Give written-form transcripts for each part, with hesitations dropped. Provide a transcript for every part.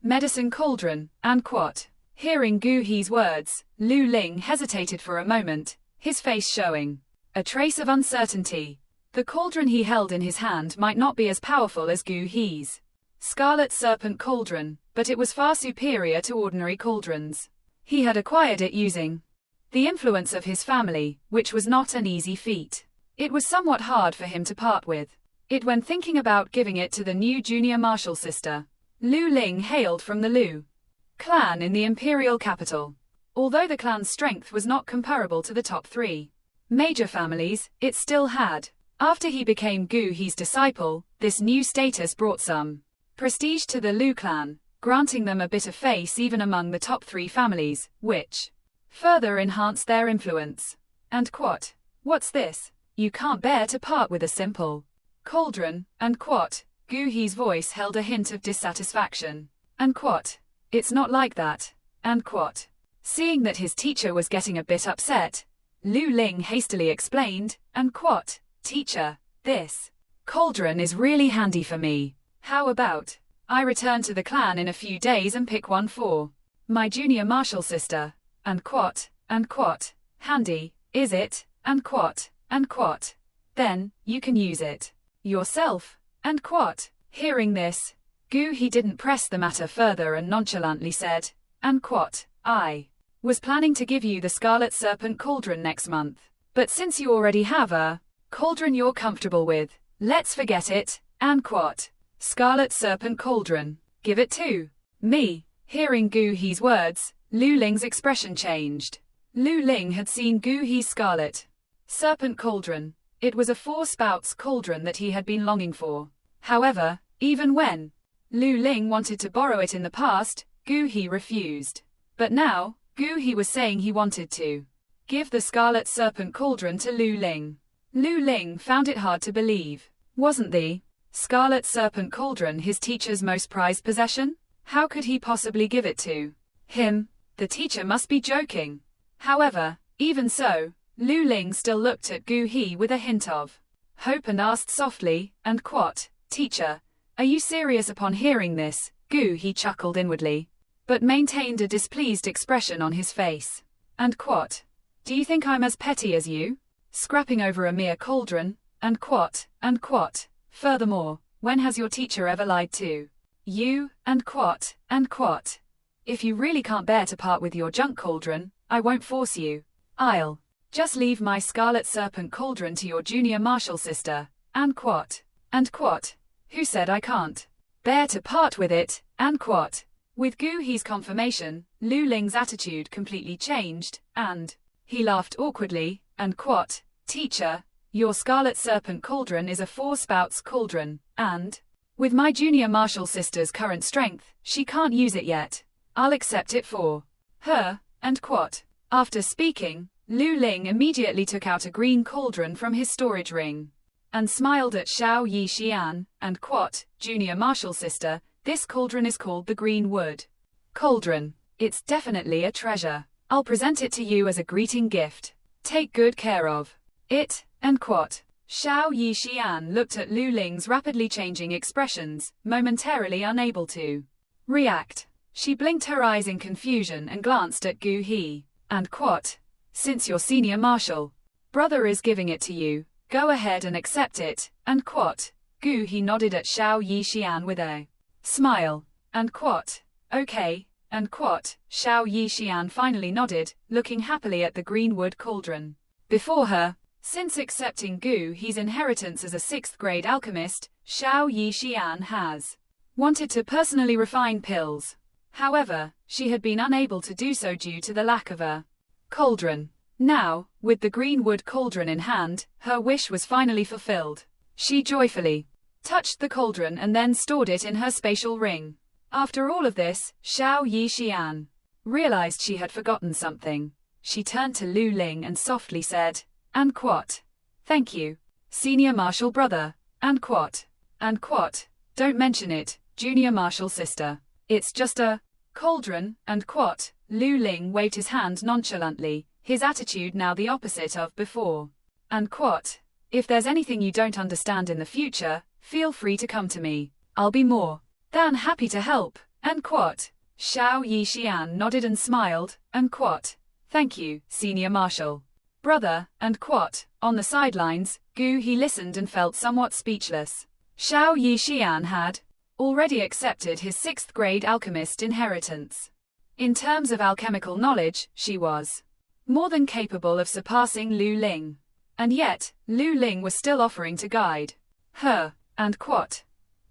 medicine cauldron, and quat. Hearing Gu He's words, Lu Ling hesitated for a moment, his face showing a trace of uncertainty. The cauldron he held in his hand might not be as powerful as Gu He's Scarlet Serpent cauldron, but it was far superior to ordinary cauldrons. He had acquired it using the influence of his family, which was not an easy feat. It was somewhat hard for him to part with it when thinking about giving it to the new junior marshal sister. Lu Ling hailed from the Lu clan in the imperial capital. Although the clan's strength was not comparable to the top 3 major families, it still had. After he became Gu He's disciple, this new status brought some prestige to the Lu clan, granting them a bit of face even among the top 3 families, which further enhanced their influence. And quat. What's this? You can't bear to part with a simple cauldron, and quat. Gu He's voice held a hint of dissatisfaction. And quat. It's not like that. And quat. Seeing that his teacher was getting a bit upset, Lu Ling hastily explained, and quat. Teacher, this cauldron is really handy for me. How about I return to the clan in a few days and pick one for my junior marshal sister? And quat. Handy, is it? And quat. Then, you can use it yourself. And quat. Hearing this, Gu He didn't press the matter further and nonchalantly said, and quat. I was planning to give you the Scarlet Serpent cauldron next month. But since you already have a cauldron you're comfortable with, let's forget it. And quat. Scarlet Serpent cauldron. Give it to me. Hearing Gu He's words, Lu Ling's expression changed. Lu Ling had seen Gu He's Scarlet Serpent cauldron. It was a 4 spouts cauldron that he had been longing for. However, even when Lu Ling wanted to borrow it in the past, Gu He refused. But now, Gu He was saying he wanted to give the Scarlet Serpent cauldron to Lu Ling. Lu Ling found it hard to believe. Wasn't the Scarlet Serpent cauldron his teacher's most prized possession? How could he possibly give it to him? The teacher must be joking. However, even so, Lu Ling still looked at Gu He with a hint of hope and asked softly, and quat. Teacher, are you serious? Upon hearing this, Gu He chuckled inwardly, but maintained a displeased expression on his face. And quat. Do you think I'm as petty as you? Scrapping over a mere cauldron? And quat. Furthermore, when has your teacher ever lied to you? And quat. If you really can't bear to part with your junk cauldron, I won't force you. I'll just leave my Scarlet Serpent cauldron to your junior marshal sister. And quat. Who said I can't bear to part with it? And quat. With Gu He's confirmation, Lu Ling's attitude completely changed, and he laughed awkwardly. And quat. Teacher, your Scarlet Serpent cauldron is a 4 spouts cauldron, and with my junior marshal sister's current strength, she can't use it yet. I'll accept it for her. And quat. After speaking, Lu Ling immediately took out a green cauldron from his storage ring and smiled at Xiao Yi Xian. And quat. Junior marshal sister, this cauldron is called the Green Wood Cauldron. It's definitely a treasure. I'll present it to you as a greeting gift. Take good care of it. And quat. Xiao Yi Xian looked at Lu Ling's rapidly changing expressions, momentarily unable to react. She blinked her eyes in confusion and glanced at Gu He. And quat. Since your senior marshal brother is giving it to you, go ahead and accept it. And quat. Gu He nodded at Xiao Yi Xian with a smile. And quat. Okay. And quat. Xiao Yi Xian finally nodded, looking happily at the green wood cauldron before her. Since accepting Gu He's inheritance as a 6th grade alchemist, Xiao Yi Xian has wanted to personally refine pills. However, she had been unable to do so due to the lack of a cauldron. Now, with the green wood cauldron in hand, her wish was finally fulfilled. She joyfully touched the cauldron and then stored it in her spatial ring. After all of this, Xiao Yi Xian realized she had forgotten something. She turned to Lu Ling and softly said, and quat. Thank you, senior marshal brother. And quat. Don't mention it, junior marshal sister. It's just a cauldron. And quat. Lu Ling waved his hand nonchalantly, his attitude now the opposite of before. And quat. If there's anything you don't understand in the future, feel free to come to me. I'll be more than happy to help. Xiao Yixian nodded and smiled, Thank you, Senior Marshal. Brother, on the sidelines, Gu He listened and felt somewhat speechless. Xiao Yixian had already accepted his 6th grade alchemist inheritance. In terms of alchemical knowledge, she was more than capable of surpassing Lu Ling. And yet, Lu Ling was still offering to guide her.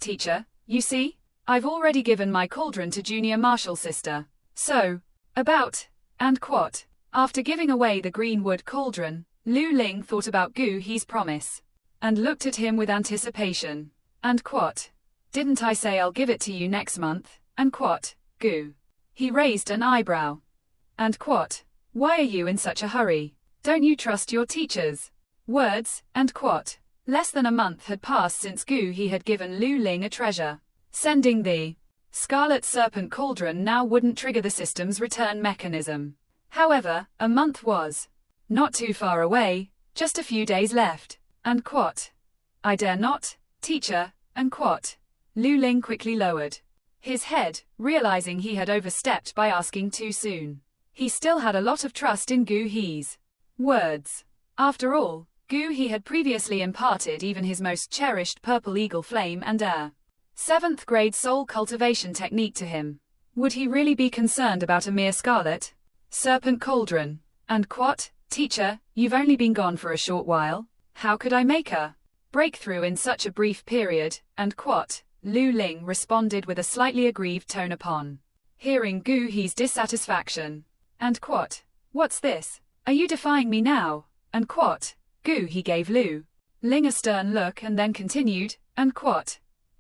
Teacher, you see? I've already given my cauldron to Junior Marshal Sister. So, after giving away the greenwood cauldron, Lu Ling thought about Gu He's promise. And looked at him with anticipation. Didn't I say I'll give it to you next month? Gu. He raised an eyebrow. Why are you in such a hurry? Don't you trust your teachers? Words, Less than a month had passed since Gu He had given Lu Ling a treasure. Sending the Scarlet Serpent Cauldron now wouldn't trigger the system's return mechanism. However, a month was not too far away, just a few days left. I dare not, teacher, Lu Ling quickly lowered his head, realizing he had overstepped by asking too soon. He still had a lot of trust in Gu He's words. After all, Gu He had previously imparted even his most cherished purple eagle flame and air 7th grade soul cultivation technique to him. Would he really be concerned about a mere Scarlet Serpent Cauldron? Teacher, you've only been gone for a short while. How could I make a breakthrough in such a brief period? Lu Ling responded with a slightly aggrieved tone upon hearing Gu He's dissatisfaction. What's this? Are you defying me now? Gu He gave Lu Ling a stern look and then continued,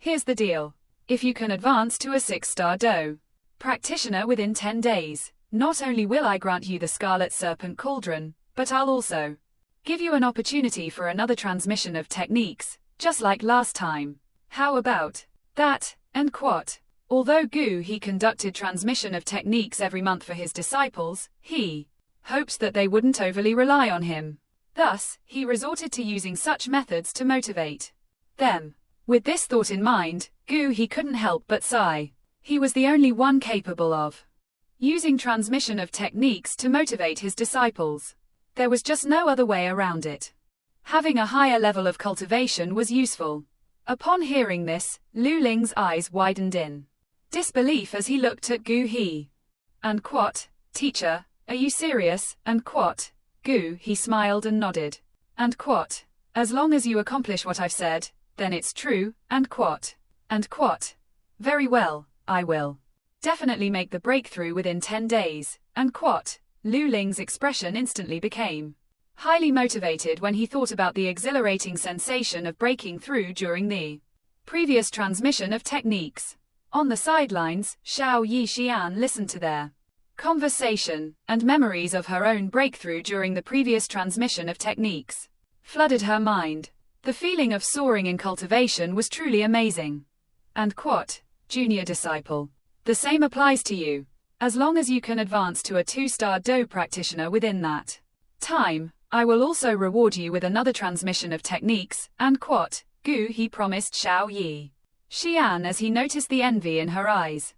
Here's the deal. If you can advance to a 6-star Do practitioner within 10 days, not only will I grant you the Scarlet Serpent Cauldron, but I'll also give you an opportunity for another transmission of techniques, just like last time. How about that? Although Gu He conducted transmission of techniques every month for his disciples, he hoped that they wouldn't overly rely on him. Thus, he resorted to using such methods to motivate them. With this thought in mind, Gu He couldn't help but sigh. He was the only one capable of using transmission of techniques to motivate his disciples. There was just no other way around it. Having a higher level of cultivation was useful. Upon hearing this, Lu Ling's eyes widened in disbelief as he looked at Gu He. Teacher, are you serious? Gu He smiled and nodded. As long as you accomplish what I've said, then it's true, Very well, I will definitely make the breakthrough within 10 days, Lu Ling's expression instantly became highly motivated when he thought about the exhilarating sensation of breaking through during the previous transmission of techniques. On the sidelines, Xiao Yixian listened to their conversation, and memories of her own breakthrough during the previous transmission of techniques flooded her mind. The feeling of soaring in cultivation was truly amazing. Junior disciple. The same applies to you. As long as you can advance to a 2-star Do practitioner within that time, I will also reward you with another transmission of techniques, Gu He promised Xiao Yi Xian as he noticed the envy in her eyes.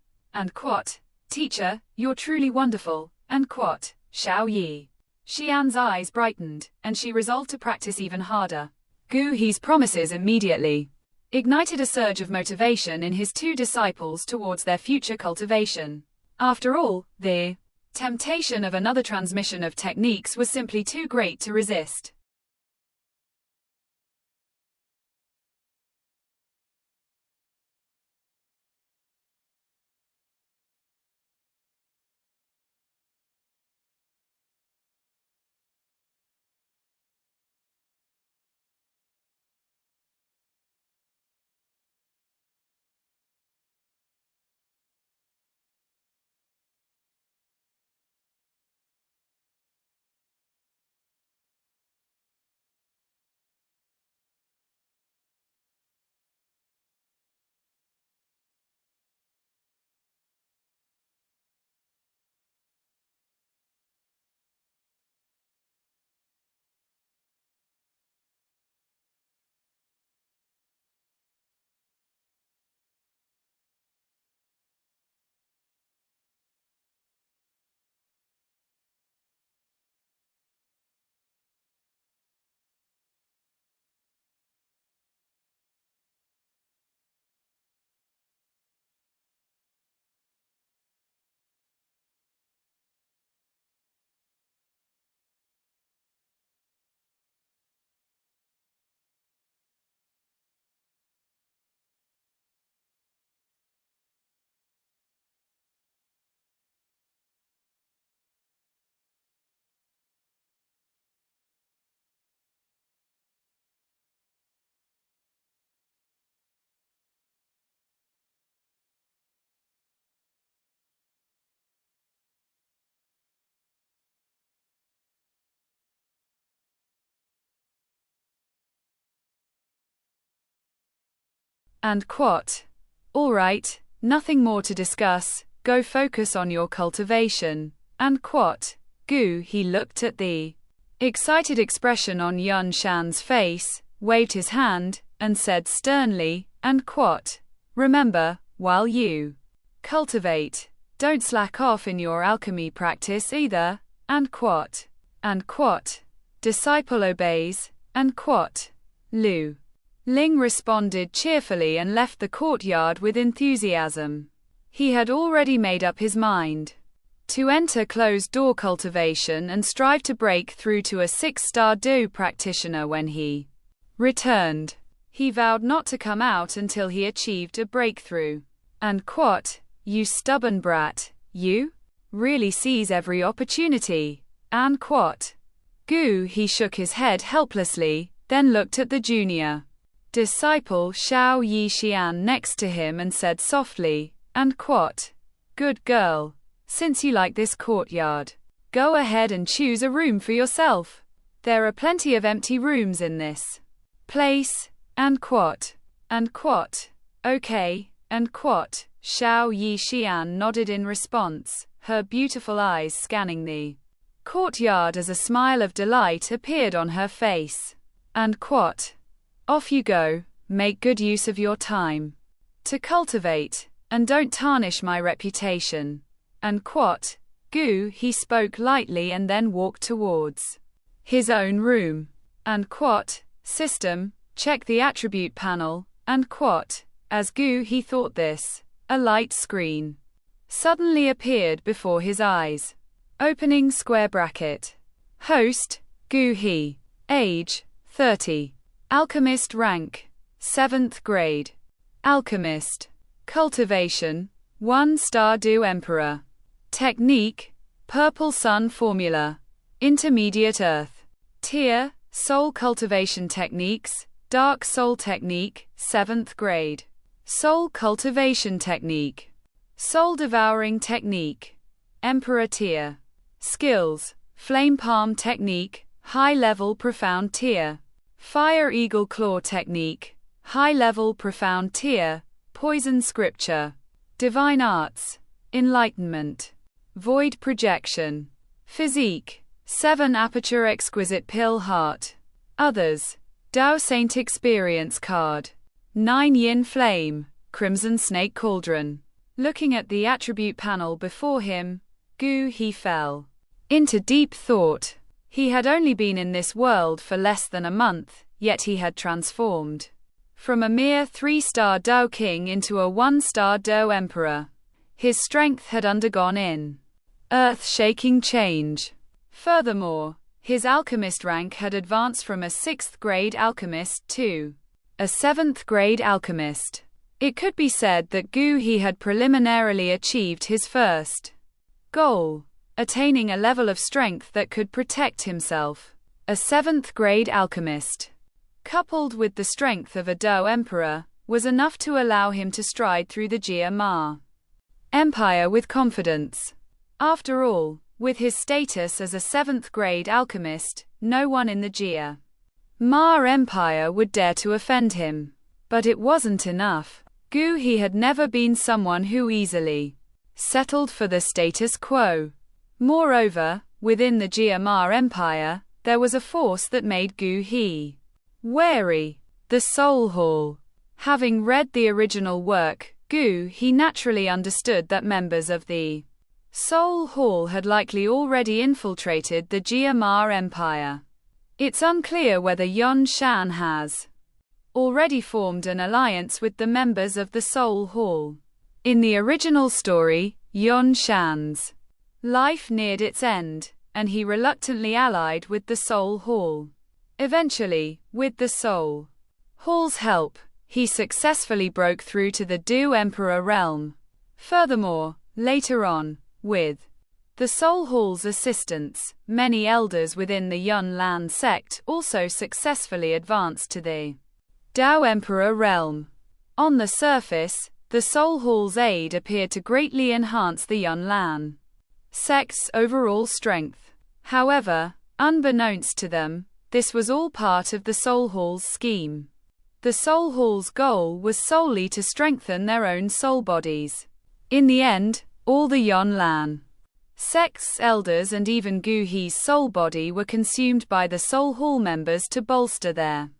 Teacher, you're truly wonderful, Xiao Yi Xian's eyes brightened, and she resolved to practice even harder. Gu He's promises immediately ignited a surge of motivation in his 2 disciples towards their future cultivation. After all, the temptation of another transmission of techniques was simply too great to resist. And quote. All right, nothing more to discuss, go focus on your cultivation. And quote. Gu he looked at the excited expression on Yun Shan's face, waved his hand, and said sternly, and quote. Remember, while you cultivate, don't slack off in your alchemy practice either, and quote. And quote. Disciple obeys, and quote. Lu Ling responded cheerfully and left the courtyard with enthusiasm. He had already made up his mind to enter closed-door cultivation and strive to break through to a 6-star Do practitioner when he returned. He vowed not to come out until he achieved a breakthrough. And quote. You stubborn brat, you really seize every opportunity. And quote. Gu he shook his head helplessly, then looked at the junior disciple Xiao Yi Xian next to him and said softly, and quote. Good girl. Since you like this courtyard, go ahead and choose a room for yourself. There are plenty of empty rooms in this place, and quote. And quote. Okay, and quote. Xiao Yi Xian nodded in response, her beautiful eyes scanning the courtyard as a smile of delight appeared on her face. And quote. Off you go, make good use of your time to cultivate, and don't tarnish my reputation. And quote. Gu he spoke lightly and then walked towards his own room. And quote. System, check the attribute panel, and quote. As Gu he thought this, a light screen suddenly appeared before his eyes. Opening square bracket. Host, Gu he. Age, 30. Alchemist rank, 7th grade. Alchemist. Cultivation, 1-star Do Emperor. Technique, Purple Sun Formula. Intermediate Earth. Tier, Soul Cultivation Techniques, Dark Soul Technique, 7th grade. Soul Cultivation Technique. Soul Devouring Technique. Emperor Tier. Skills, Flame Palm Technique, High Level Profound Tier. Fire Eagle Claw Technique, High Level Profound Tier. Poison Scripture. Divine Arts. Enlightenment. Void Projection. Physique, 7 Aperture Exquisite Pill Heart. Others, Dao Saint Experience Card. 9 Yin Flame, Crimson Snake Cauldron. Looking at the attribute panel before him, Gu he fell into deep thought. He had only been in this world for less than a month, yet he had transformed from a mere 3-star Dao King into a 1-star Dao Emperor. His strength had undergone an earth-shaking change. Furthermore, his alchemist rank had advanced from a 6th grade alchemist to a 7th grade alchemist. It could be said that Gu he had preliminarily achieved his first goal, attaining a level of strength that could protect himself. A 7th grade alchemist, coupled with the strength of a Dao Emperor, was enough to allow him to stride through the Jia Ma Empire with confidence. After all, with his status as a 7th grade alchemist, no one in the Jia Ma Empire would dare to offend him. But it wasn't enough. Gu he had never been someone who easily settled for the status quo. Moreover, within the Jia Ma Empire, there was a force that made Gu he wary. The Soul Hall. Having read the original work, Gu he naturally understood that members of the Soul Hall had likely already infiltrated the Jia Ma Empire. It's unclear whether Yun Shan has already formed an alliance with the members of the Soul Hall. In the original story, Yun Shan's life neared its end, and he reluctantly allied with the Soul Hall. Eventually, with the Soul Hall's help, he successfully broke through to the Do Emperor realm. Furthermore, later on, with the Soul Hall's assistance, many elders within the Yun Lan sect also successfully advanced to the Dao Emperor realm. On the surface, the Soul Hall's aid appeared to greatly enhance the Yun Lan sect's overall strength. However, unbeknownst to them, this was all part of the Soul Hall's scheme. The Soul Hall's goal was solely to strengthen their own soul bodies. In the end, all the Yon Lan sect's elders and even Gu He's soul body were consumed by the Soul Hall members to bolster their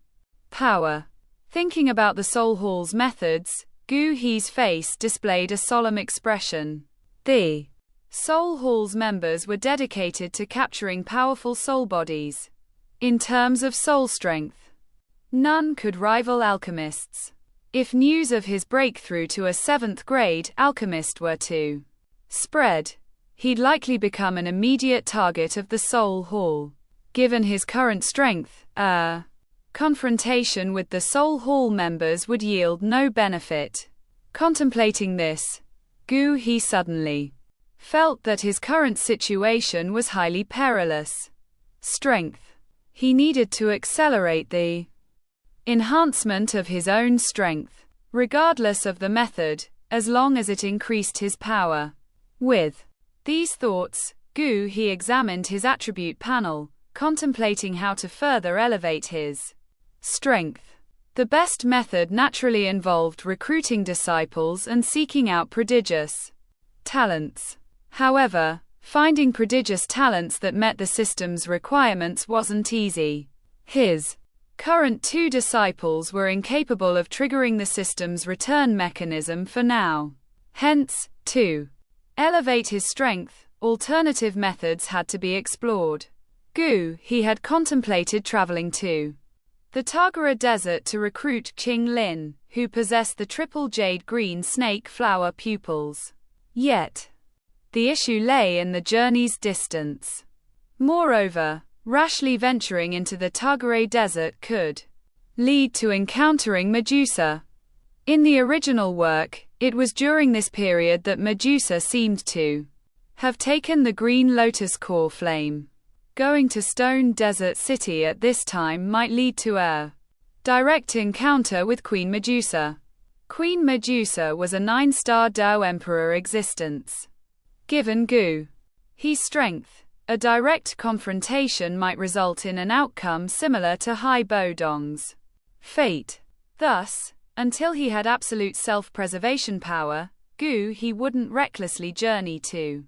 power. Thinking about the Soul Hall's methods, Gu He's face displayed a solemn expression. The Soul Hall's members were dedicated to capturing powerful soul bodies. In terms of soul strength, none could rival alchemists. If news of his breakthrough to a 7th grade alchemist were to spread, he'd likely become an immediate target of the Soul Hall. Given his current strength, a confrontation with the Soul Hall members would yield no benefit. Contemplating this, Gu He suddenly felt that his current situation was highly perilous. Strength. He needed to accelerate the enhancement of his own strength, regardless of the method, as long as it increased his power. With these thoughts, Gu He examined his attribute panel, contemplating how to further elevate his strength. The best method naturally involved recruiting disciples and seeking out prodigious talents. However, finding prodigious talents that met the system's requirements wasn't easy. His current 2 disciples were incapable of triggering the system's return mechanism for now. Hence, to elevate his strength, alternative methods had to be explored. Gu He had contemplated traveling to the Tagara Desert to recruit Qing Lin, who possessed the triple jade green snake flower pupils. Yet, the issue lay in the journey's distance. Moreover, rashly venturing into the Tagara Desert could lead to encountering Medusa. In the original work, it was during this period that Medusa seemed to have taken the green lotus core flame. Going to Stone Desert City at this time might lead to a direct encounter with Queen Medusa. Queen Medusa was a 9-star Dao Emperor existence. Given Gu He's strength, a direct confrontation might result in an outcome similar to Hai Bo Dong's fate. Thus, until he had absolute self-preservation power, Gu He wouldn't recklessly journey to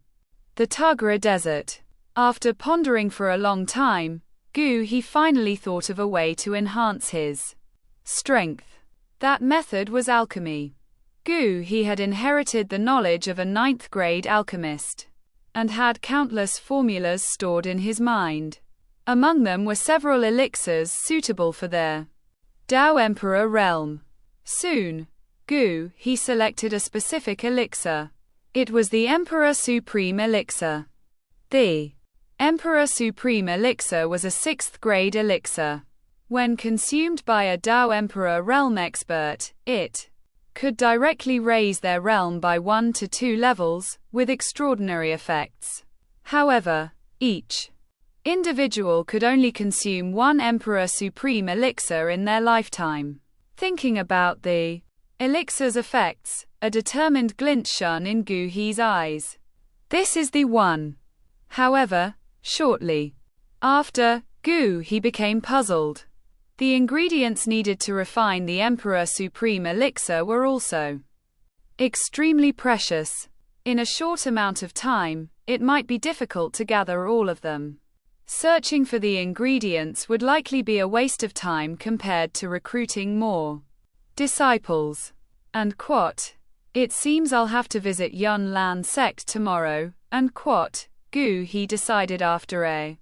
the Tagara Desert. After pondering for a long time, Gu He finally thought of a way to enhance his strength. That method was alchemy. Gu He had inherited the knowledge of a 9th grade alchemist, and had countless formulas stored in his mind. Among them were several elixirs suitable for their Dao Emperor realm. Soon, Gu He selected a specific elixir. It was the Emperor Supreme Elixir. The Emperor Supreme Elixir was a 6th grade elixir. When consumed by a Dao Emperor realm expert, it could directly raise their realm by 1 to 2 levels, with extraordinary effects. However, each individual could only consume 1 Emperor Supreme Elixir in their lifetime. Thinking about the elixir's effects, a determined glint shone in Gu He's eyes. This is the one. However, shortly after, Gu He became puzzled. The ingredients needed to refine the Emperor Supreme Elixir were also extremely precious. In a short amount of time, it might be difficult to gather all of them. Searching for the ingredients would likely be a waste of time compared to recruiting more disciples. And quote, it seems I'll have to visit Yun Lan sect tomorrow, and quote, Gu He decided after a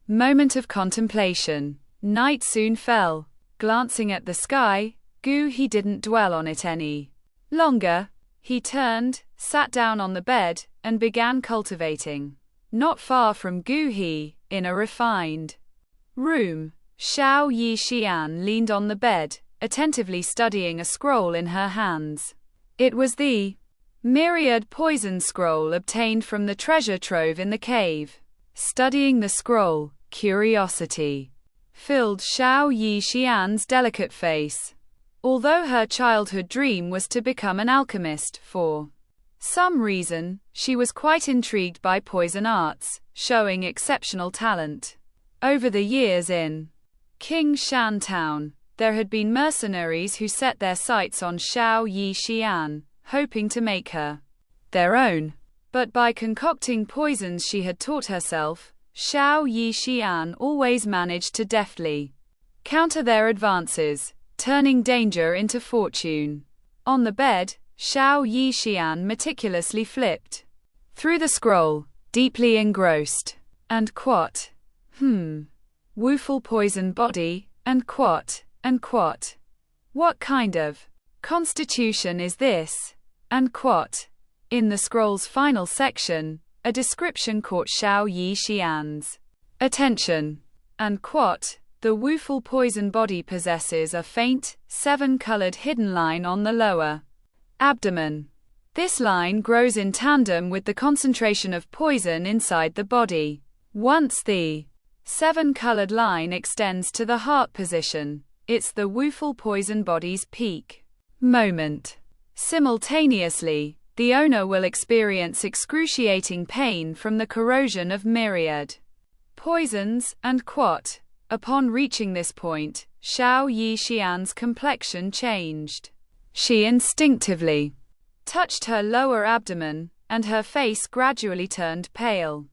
moment of contemplation. Night soon fell. Glancing at the sky, Gu He didn't dwell on it any longer. He turned, sat down on the bed, and began cultivating. Not far from Gu He, in a refined room, Xiao Yi Xian leaned on the bed, attentively studying a scroll in her hands. It was the myriad poison scroll obtained from the treasure trove in the cave. Studying the scroll, curiosity filled Xiao Yi Xian's delicate face. Although her childhood dream was to become an alchemist, for some reason, she was quite intrigued by poison arts, showing exceptional talent. Over the years in King Shan Town, There had been mercenaries who set their sights on Xiao Yi Xian, hoping to make her their own. But by concocting poisons she had taught herself, Xiao Yi Xian always managed to deftly counter their advances, turning danger into fortune. On the bed, Xiao Yi Xian meticulously flipped through the scroll, deeply engrossed. And quat. Woeful poison body, and quat. What kind of constitution is this? And quat. In the scroll's final section, a description caught Xiao Yi Xian's attention. And quat. The woeful poison body possesses a faint, 7-colored hidden line on the lower abdomen. This line grows in tandem with the concentration of poison inside the body. Once the 7-colored line extends to the heart position, it's the woeful poison body's peak moment. Simultaneously, the owner will experience excruciating pain from the corrosion of myriad poisons, and quat. Upon reaching this point, Xiao Yi Xian's complexion changed. She instinctively touched her lower abdomen, and her face gradually turned pale.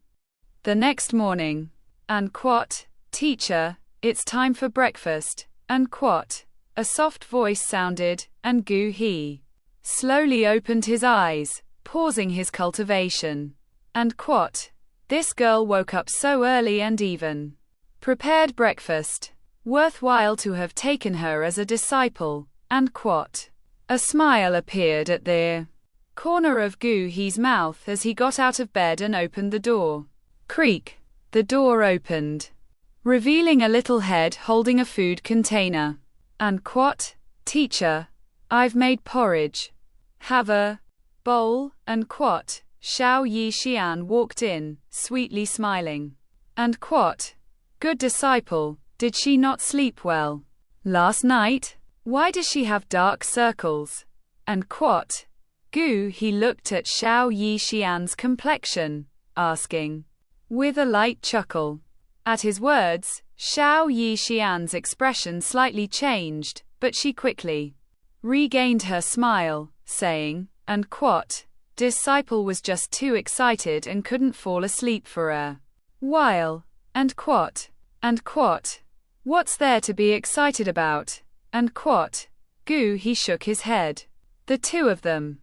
The next morning, and quat, teacher, it's time for breakfast, and quat. A soft voice sounded, and Gu He slowly opened his eyes, pausing his cultivation. And quat. This girl woke up so early and even prepared breakfast. Worthwhile to have taken her as a disciple, and quat. A smile appeared at the corner of Gu He's mouth as he got out of bed and opened the door. Creak. The door opened, revealing a little head holding a food container. And quat. Teacher, I've made porridge. Have a bowl, and quat. Xiao Yi Xian walked in, sweetly smiling. And quat. Good disciple, did she not sleep well last night? Why does she have dark circles? And quat. Gu He looked at Xiao Yi Xian's complexion, asking, with a light chuckle. At his words, Xiao Yi Xian's expression slightly changed, but she quickly regained her smile, saying, and quat. Disciple was just too excited and couldn't fall asleep for a while. And quat. What's there to be excited about? And quat. Gu He shook his head. The two of them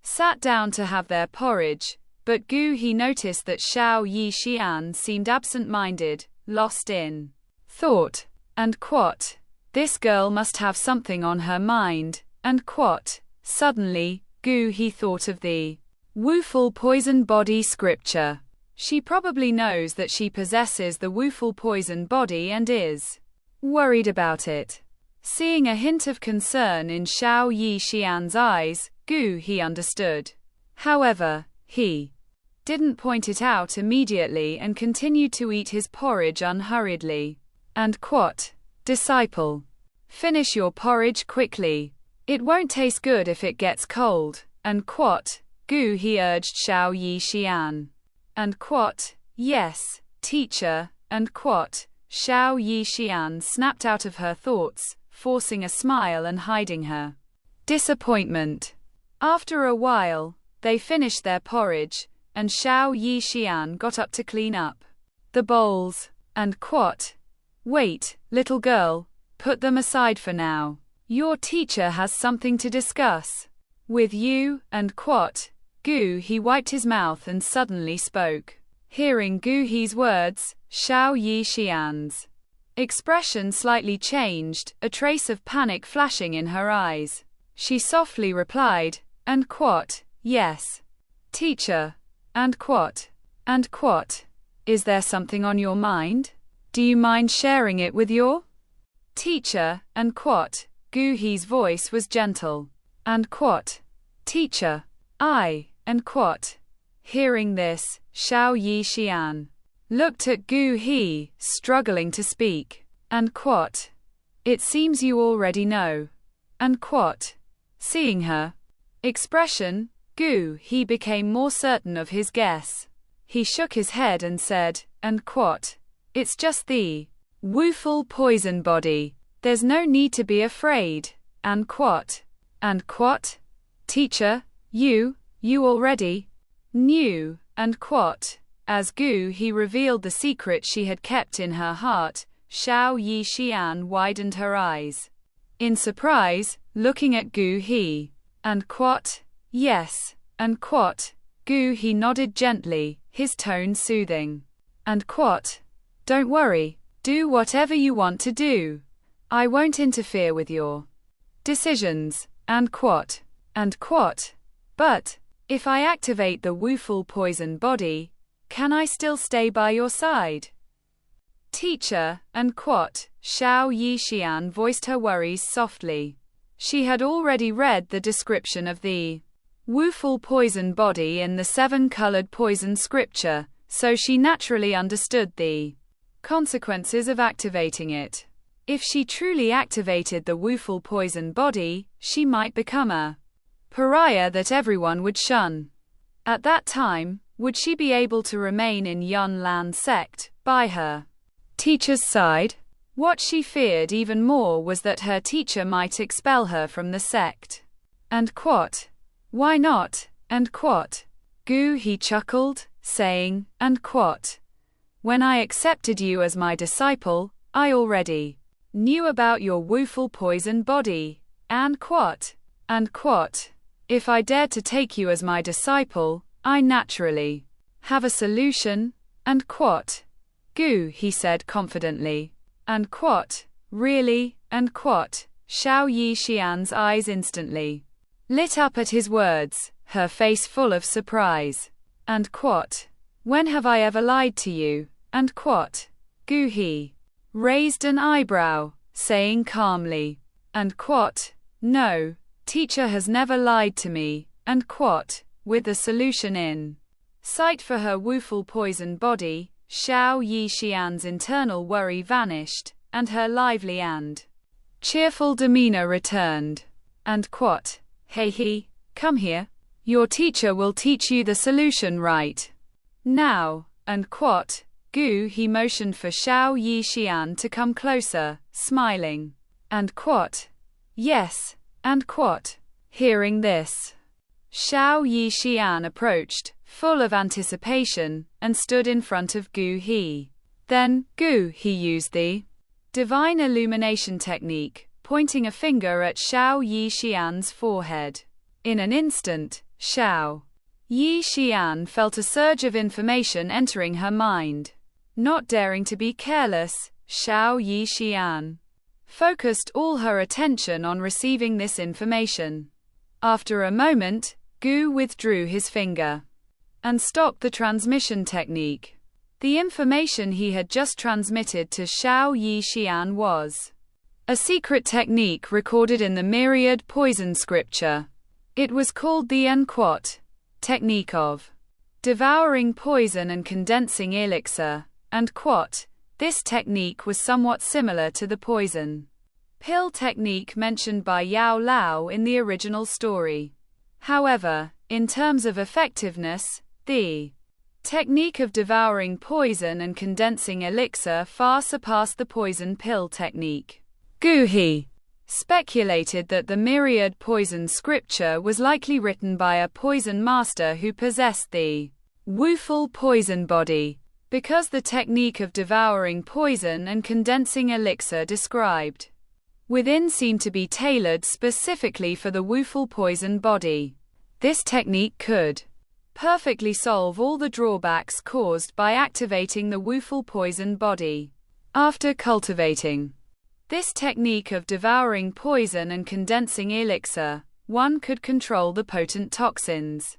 sat down to have their porridge, but Gu He noticed that Xiao Yi Xian seemed absent-minded, lost in thought. And quat. This girl must have something on her mind. And quat. Suddenly, Gu He thought of the woeful poison body scripture. She probably knows that she possesses the woeful poison body and is worried about it. Seeing a hint of concern in Xiao Yi Xian's eyes, Gu He understood. However, he didn't point it out immediately and continued to eat his porridge unhurriedly. And quat. Disciple, finish your porridge quickly. It won't taste good if it gets cold. And quat. Gu He urged Xiao Yi Xian. And quat. Yes, teacher. And quat. Xiao Yi Xian snapped out of her thoughts, forcing a smile and hiding her disappointment. After a while, they finished their porridge, and Xiao Yi Xian got up to clean up the bowls. And quat. Wait, little girl, put them aside for now. Your teacher has something to discuss with you. And quat. Gu He wiped his mouth and suddenly spoke. Hearing Gu He's words, Xiao Yi Xian's expression slightly changed, a trace of panic flashing in her eyes. She softly replied, and quat. Yes, teacher. And quat. Is there something on your mind? Do you mind sharing it with your teacher? And quat. Gu He's voice was gentle. And quat. Teacher. And quat. Hearing this, Xiao Yi Xian looked at Gu He, struggling to speak. And quat. It seems you already know. And quat. Seeing her expression, Gu He became more certain of his guess. He shook his head and said, and quat. It's just the woeful poison body. There's no need to be afraid. And quote. And quote. Teacher, you already knew. And quote. As Gu He revealed the secret she had kept in her heart, Xiao Yi Xian widened her eyes in surprise, looking at Gu He. And quote. Yes. And quote. Gu He nodded gently, his tone soothing. And quote. Don't worry. Do whatever you want to do. I won't interfere with your decisions. And quote. And quote. But if I activate the Wuful poison body, can I still stay by your side? Teacher, and quote. Xiao Yi Xian voiced her worries softly. She had already read the description of the Wuful poison body in the 7-colored poison scripture, so she naturally understood the consequences of activating it. If she truly activated the Wuful poison body, she might become a pariah that everyone would shun. At that time, would she be able to remain in Yun Lan sect, by her teacher's side? What she feared even more was that her teacher might expel her from the sect. And quote. Why not? And quote. Gu He chuckled, saying, and quote. When I accepted you as my disciple, I already knew about your Wuful poison body. And quote. And quote. If I dared to take you as my disciple, I naturally have a solution. And quote. Gu He said confidently. And quote. Really? And quote. Xiao Yi Xian's eyes instantly lit up at his words, her face full of surprise. And quote. When have I ever lied to you? And quote. Gu He raised an eyebrow, saying calmly. And quote. No, teacher has never lied to me. And quote. With the solution in sight for her Wuful poison body, Xiao Yi Xian's internal worry vanished, and her lively and cheerful demeanor returned. And quote. Hey he, come here. Your teacher will teach you the solution right now. And quote. Gu He motioned for Xiao Yi Xian to come closer, smiling. And quote. Yes. And quote. Hearing this, Xiao Yi Xian approached, full of anticipation, and stood in front of Gu He. Then, Gu He used the divine illumination technique, pointing a finger at Xiao Yi Xian's forehead. In an instant, Xiao Yi Xian felt a surge of information entering her mind. Not daring to be careless, Xiao Yi Xian focused all her attention on receiving this information. After a moment, Gu withdrew his finger and stopped the transmission technique. The information he had just transmitted to Xiao Yi Xian was a secret technique recorded in the myriad poison scripture. It was called the Quote technique of devouring poison and condensing elixir. And quote. This technique was somewhat similar to the poison pill technique mentioned by Yao Lao in the original story. However, in terms of effectiveness, the technique of devouring poison and condensing elixir far surpassed the poison pill technique. Gu He speculated that the myriad poison scripture was likely written by a poison master who possessed the Wuful poison body, because the technique of devouring poison and condensing elixir described within seemed to be tailored specifically for the Wuful poison body. This technique could perfectly solve all the drawbacks caused by activating the Wuful poison body. After cultivating this technique of devouring poison and condensing elixir, one could control the potent toxins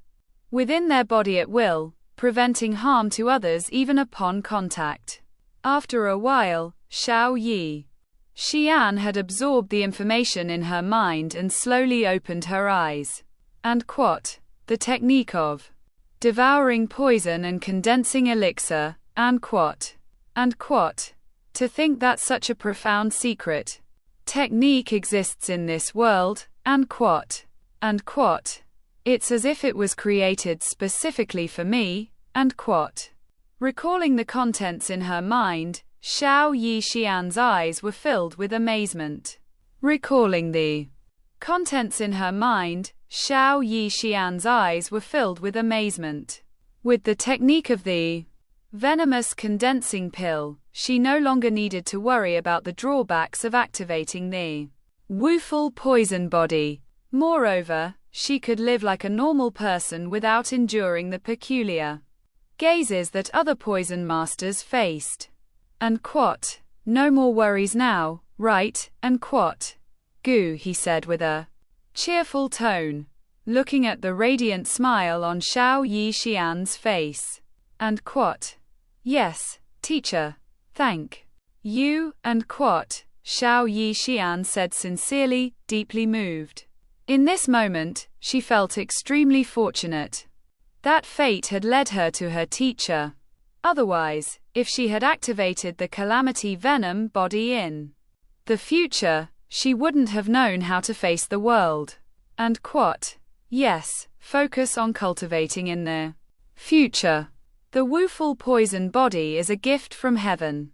within their body at will, preventing harm to others even upon contact. After a while, Xiao Yi Xian had absorbed the information in her mind and slowly opened her eyes. And quote. The technique of devouring poison and condensing elixir, and quote. And quote. To think that such a profound secret technique exists in this world, and quote. And quote. It's as if it was created specifically for me, and quote. Recalling the contents in her mind, Xiao Yixian's eyes were filled with amazement. Recalling the contents in her mind, Xiao Yixian's eyes were filled with amazement. With the technique of the venomous condensing pill, she no longer needed to worry about the drawbacks of activating the Wuful poison body. Moreover, she could live like a normal person without enduring the peculiar gazes that other poison masters faced. And quat, no more worries now, right, and quat. Gu, he said with a cheerful tone, looking at the radiant smile on Xiao Yixian's face. And quat. Yes, teacher. Thank you, and quat, Xiao Yixian said sincerely, deeply moved. In this moment, she felt extremely fortunate that fate had led her to her teacher. Otherwise, if she had activated the calamity venom body in the future, she wouldn't have known how to face the world. And quat. Yes, focus on cultivating in the future. The Wuful poison body is a gift from heaven.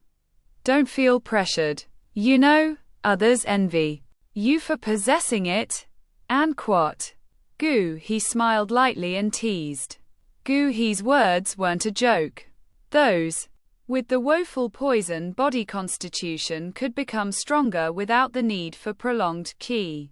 Don't feel pressured. You know, others envy you for possessing it. And quat. Gu, he smiled lightly and teased. Gu He's words weren't a joke. Those with the woeful poison body constitution could become stronger without the need for prolonged qi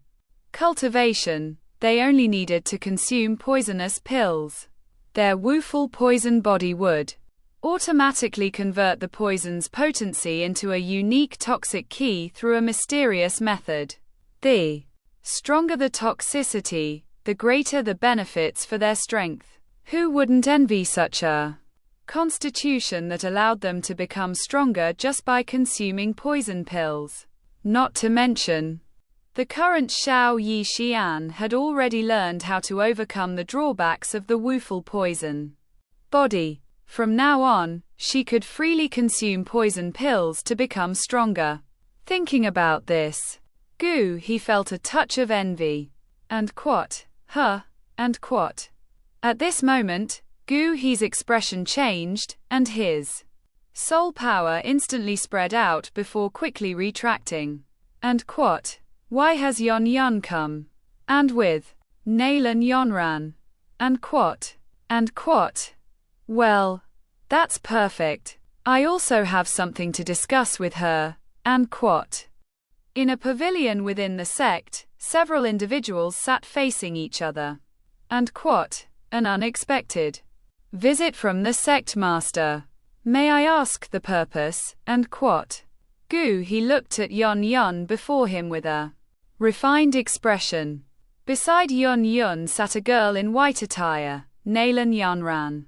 cultivation. They only needed to consume poisonous pills. Their woeful poison body would automatically convert the poison's potency into a unique toxic qi through a mysterious method. The stronger the toxicity, the greater the benefits for their strength. Who wouldn't envy such a constitution that allowed them to become stronger just by consuming poison pills? Not to mention, the current Xiao Yixian had already learned how to overcome the drawbacks of the Wuful poison body. From now on, she could freely consume poison pills to become stronger. Thinking about this, Gu he felt a touch of envy. And quat, huh, and quat. At this moment, Gu He's expression changed, and his soul power instantly spread out before quickly retracting. And quat. Why has Yon Yun come? And with Nalan Yonran. And quat. And quat. Well, that's perfect. I also have something to discuss with her. And quat. In a pavilion within the sect, several individuals sat facing each other. And quat. An unexpected visit from the sect master. May I ask the purpose? And quat. Gu he looked at Yon Yun before him with a refined expression. Beside Yun Yun sat a girl in white attire, Nalan Yanran.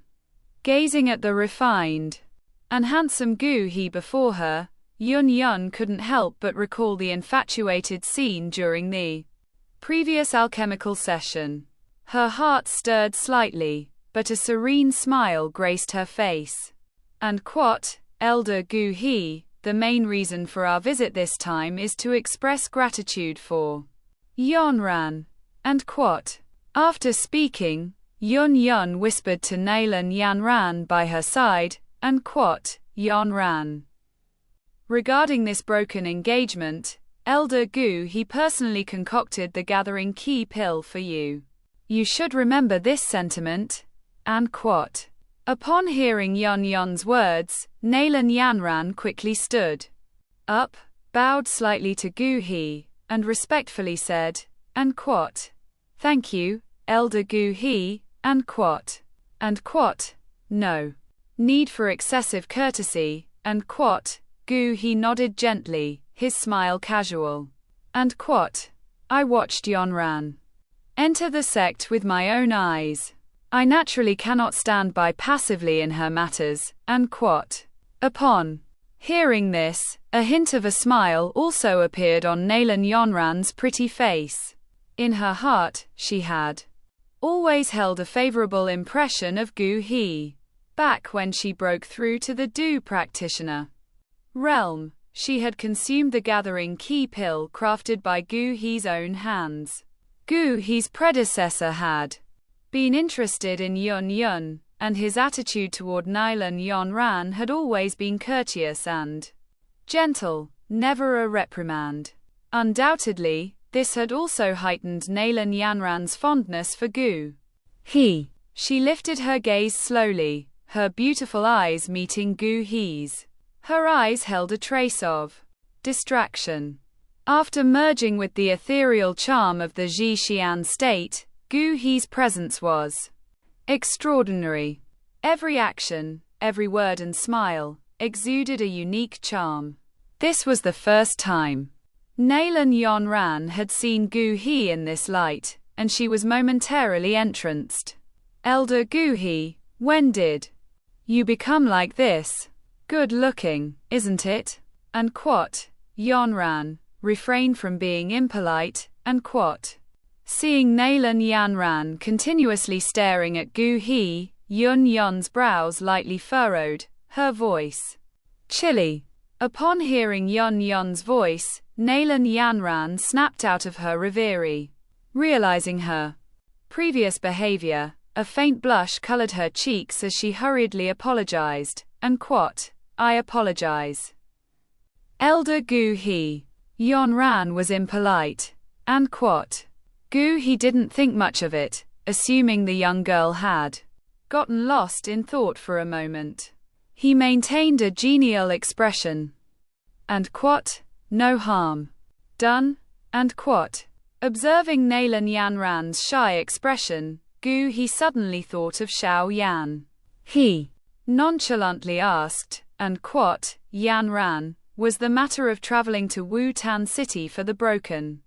Gazing at the refined and handsome Gu he before her, Yun Yun couldn't help but recall the infatuated scene during the previous alchemical session. Her heart stirred slightly, but a serene smile graced her face. And quat, Elder Gu He, the main reason for our visit this time is to express gratitude for Yonran. And quat. After speaking, Yun Yun whispered to Nalan Yanran by her side, and quat, Yonran. Regarding this broken engagement, Elder Gu He personally concocted the gathering key pill for you. You should remember this sentiment. And quat. Upon hearing Yun Yun's words, Nalan Yanran quickly stood up, bowed slightly to Gu He, and respectfully said, and quat. Thank you, Elder Gu He, and quat. And quat. No need for excessive courtesy, and quat. Gu He nodded gently, his smile casual. And quat. I watched Yonran enter the sect with my own eyes. I naturally cannot stand by passively in her matters, and quat. Upon hearing this, a hint of a smile also appeared on Nalan Yonran's pretty face. In her heart, she had always held a favorable impression of Gu He. Back when she broke through to the Du practitioner realm, she had consumed the gathering key pill crafted by Gu He's own hands. Gu He's predecessor had been interested in Yun Yun, and his attitude toward Nalan Yonran had always been courteous and gentle, never a reprimand. Undoubtedly, this had also heightened Nalan Yanran's fondness for Gu He. She lifted her gaze slowly, her beautiful eyes meeting Gu He's. Her eyes held a trace of distraction. After merging with the ethereal charm of the Xixian state, Gu He's presence was extraordinary. Every action, every word and smile, exuded a unique charm. This was the first time Nalan Yanran had seen Gu He in this light, and she was momentarily entranced. Elder Gu He, when did you become like this? Good looking, isn't it? And quote, Yanran refrained from being impolite, and quote. Seeing Nalan Yanran continuously staring at Gu He, Yun Yun's brows lightly furrowed, her voice chilly. Upon hearing Yun Yun's voice, Nalan Yanran snapped out of her reverie. Realizing her previous behavior, a faint blush colored her cheeks as she hurriedly apologized, and quote, I apologize. Elder Gu He. Yanran was impolite, and quote. Gu He didn't think much of it, assuming the young girl had gotten lost in thought for a moment. He maintained a genial expression, and quote, no harm done, and quote. Observing Nalan Yanran's shy expression, Gu He suddenly thought of Xiao Yan. He nonchalantly asked, and quote, Yanran, was the matter of traveling to Wu Tan City for the broken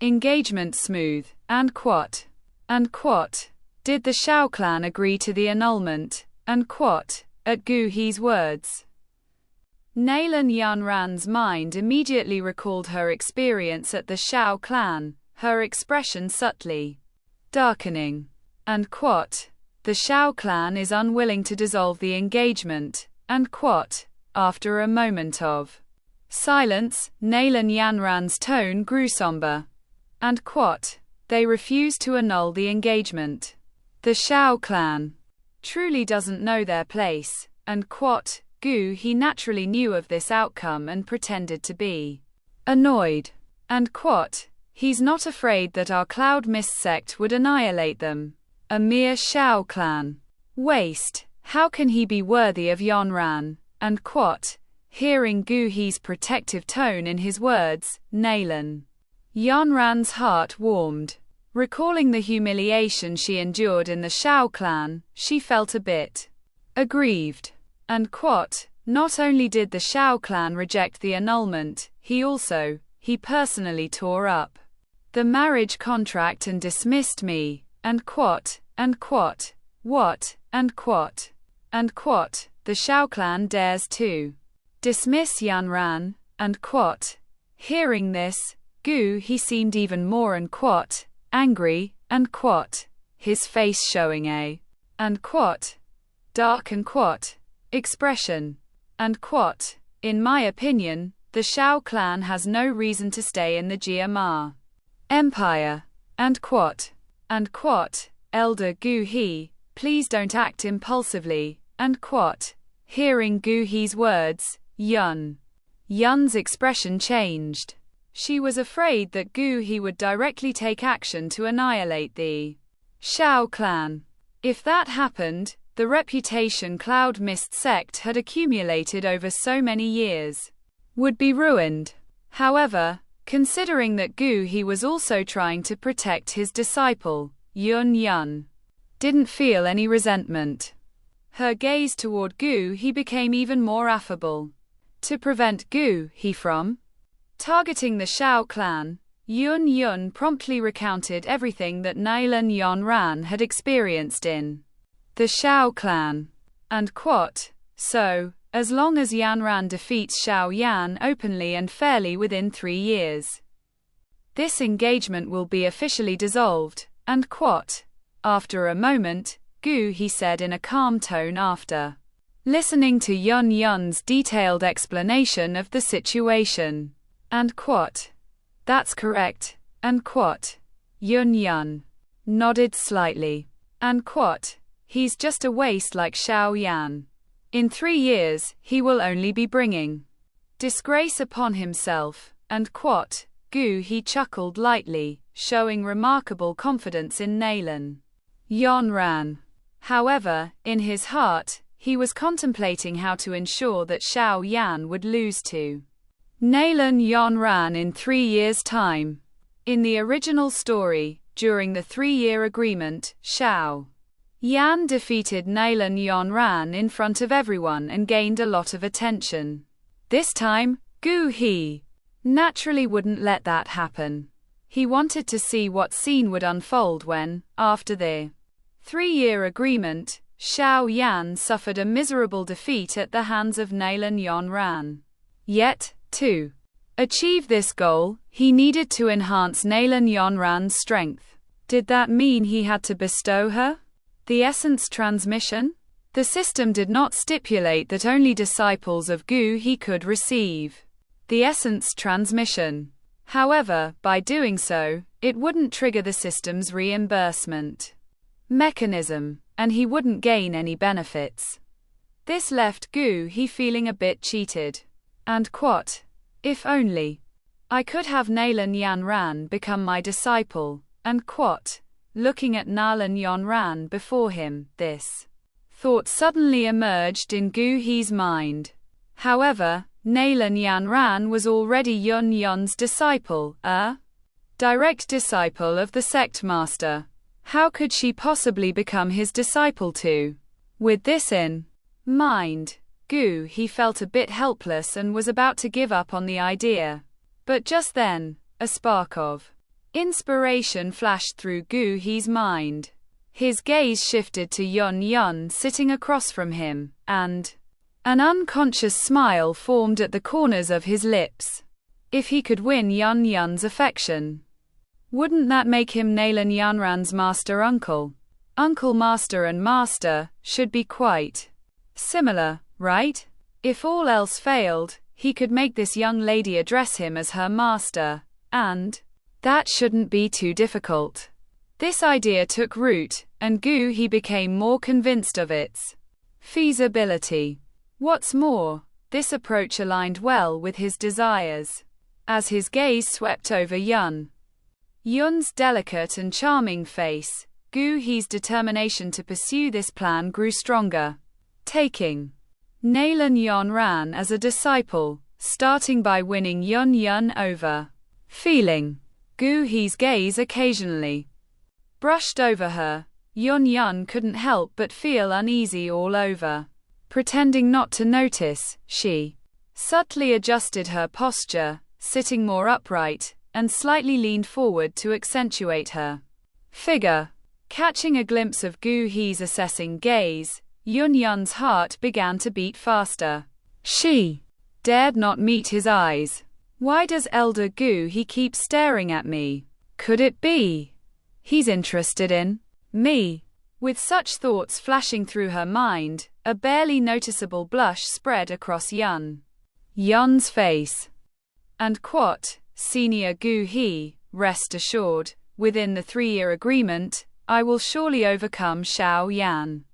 engagement smooth, and quote. And quote. Did the Xiao clan agree to the annulment, and quote, at Gu He's words? Nalan Yanran's mind immediately recalled her experience at the Xiao clan, her expression subtly darkening. And quote, the Xiao clan is unwilling to dissolve the engagement, and quote. After a moment of silence, Nalan Yanran's tone grew somber. And quote, they refuse to annul the engagement. The Xiao clan truly doesn't know their place, and quote. Gu He naturally knew of this outcome and pretended to be annoyed. And quote, he's not afraid that our Cloud Mist sect would annihilate them. A mere Xiao clan waste. How can he be worthy of Yanran? And quote. Hearing Gu He's protective tone in his words, Nalan Yanran's heart warmed. Recalling the humiliation she endured in the Xiao clan, she felt a bit aggrieved. And quote, not only did the Xiao clan reject the annulment, he personally tore up the marriage contract and dismissed me, and quote, what, and quote, the Xiao clan dares to dismiss Yanran, and quote. Hearing this, Gu He seemed even more and quote, angry, and quote, his face showing a, and quote, dark and quote, expression. And quote, in my opinion, the Xiao clan has no reason to stay in the Jia Empire. And quote, Elder Gu He, please don't act impulsively, and quote. Hearing Gu He's words, Yun's expression changed. She was afraid that Gu He would directly take action to annihilate the Xiao clan. If that happened, the reputation Cloud Mist sect had accumulated over so many years would be ruined. However, considering that Gu He was also trying to protect his disciple, Yun didn't feel any resentment. Her gaze toward Gu He became even more affable. To prevent Gu He from targeting the Xiao clan, Yun promptly recounted everything that Nalan Yanran had experienced in the Xiao clan. And quote, so, as long as Yanran defeats Xiao Yan openly and fairly within 3 years, this engagement will be officially dissolved, and quote. After a moment, Gu He said in a calm tone after listening to Yun's detailed explanation of the situation. And quote, that's correct, and quote. Yun nodded slightly. And quote, he's just a waste like Xiao Yan. In 3 years, he will only be bringing disgrace upon himself, and quote, Gu he chuckled lightly, showing remarkable confidence in Nalan Yonran. However, in his heart, he was contemplating how to ensure that Xiao Yan would lose to Nalan Yonran in 3 years' time. In the original story, during the 3-year agreement, Xiao Yan defeated Nalan Yonran in front of everyone and gained a lot of attention. This time, Gu he naturally wouldn't let that happen. He wanted to see what scene would unfold when, after the 3-year agreement, Xiao Yan suffered a miserable defeat at the hands of Nalan Yonran. Yet, to achieve this goal, he needed to enhance Nalan Yonran's strength. Did that mean he had to bestow her the essence transmission? The system did not stipulate that only disciples of Gu he could receive the essence transmission. However, by doing so, it wouldn't trigger the system's reimbursement mechanism, and he wouldn't gain any benefits. This left Gu he feeling a bit cheated. And quote, if only I could have Nalan Yanran become my disciple, and quote, looking at Nalan Yonran before him, this thought suddenly emerged in Gu he's mind. However, Nalan Yanran was already Yun Yun's disciple, a direct disciple of the sect master. How could she possibly become his disciple too? With this in mind, Gu he felt a bit helpless and was about to give up on the idea. But just then, a spark of inspiration flashed through Gu he's mind. His gaze shifted to Yun Yun sitting across from him, and an unconscious smile formed at the corners of his lips. If he could win Yun Yun's affection, wouldn't that make him Nalan Yanran's master uncle? Uncle, master and master should be quite similar, right? If all else failed, he could make this young lady address him as her master, and that shouldn't be too difficult. This idea took root, and Gu he became more convinced of its feasibility. What's more, this approach aligned well with his desires. As his gaze swept over Yun Yun's delicate and charming face, Gu he's determination to pursue this plan grew stronger. Taking Nalan Yonran as a disciple, starting by winning Yun Yun over. Feeling Gu he's gaze occasionally brushed over her, Yun Yun couldn't help but feel uneasy all over. Pretending not to notice, she subtly adjusted her posture, sitting more upright, and slightly leaned forward to accentuate her figure. Catching a glimpse of Gu he's assessing gaze, Yun Yun's heart began to beat faster. She dared not meet his eyes. Why does Elder Gu he keep staring at me? Could it be he's interested in me? With such thoughts flashing through her mind, a barely noticeable blush spread across Yun's face. And quote, Senior Gu he, rest assured, within the 3-year agreement, I will surely overcome Xiao Yan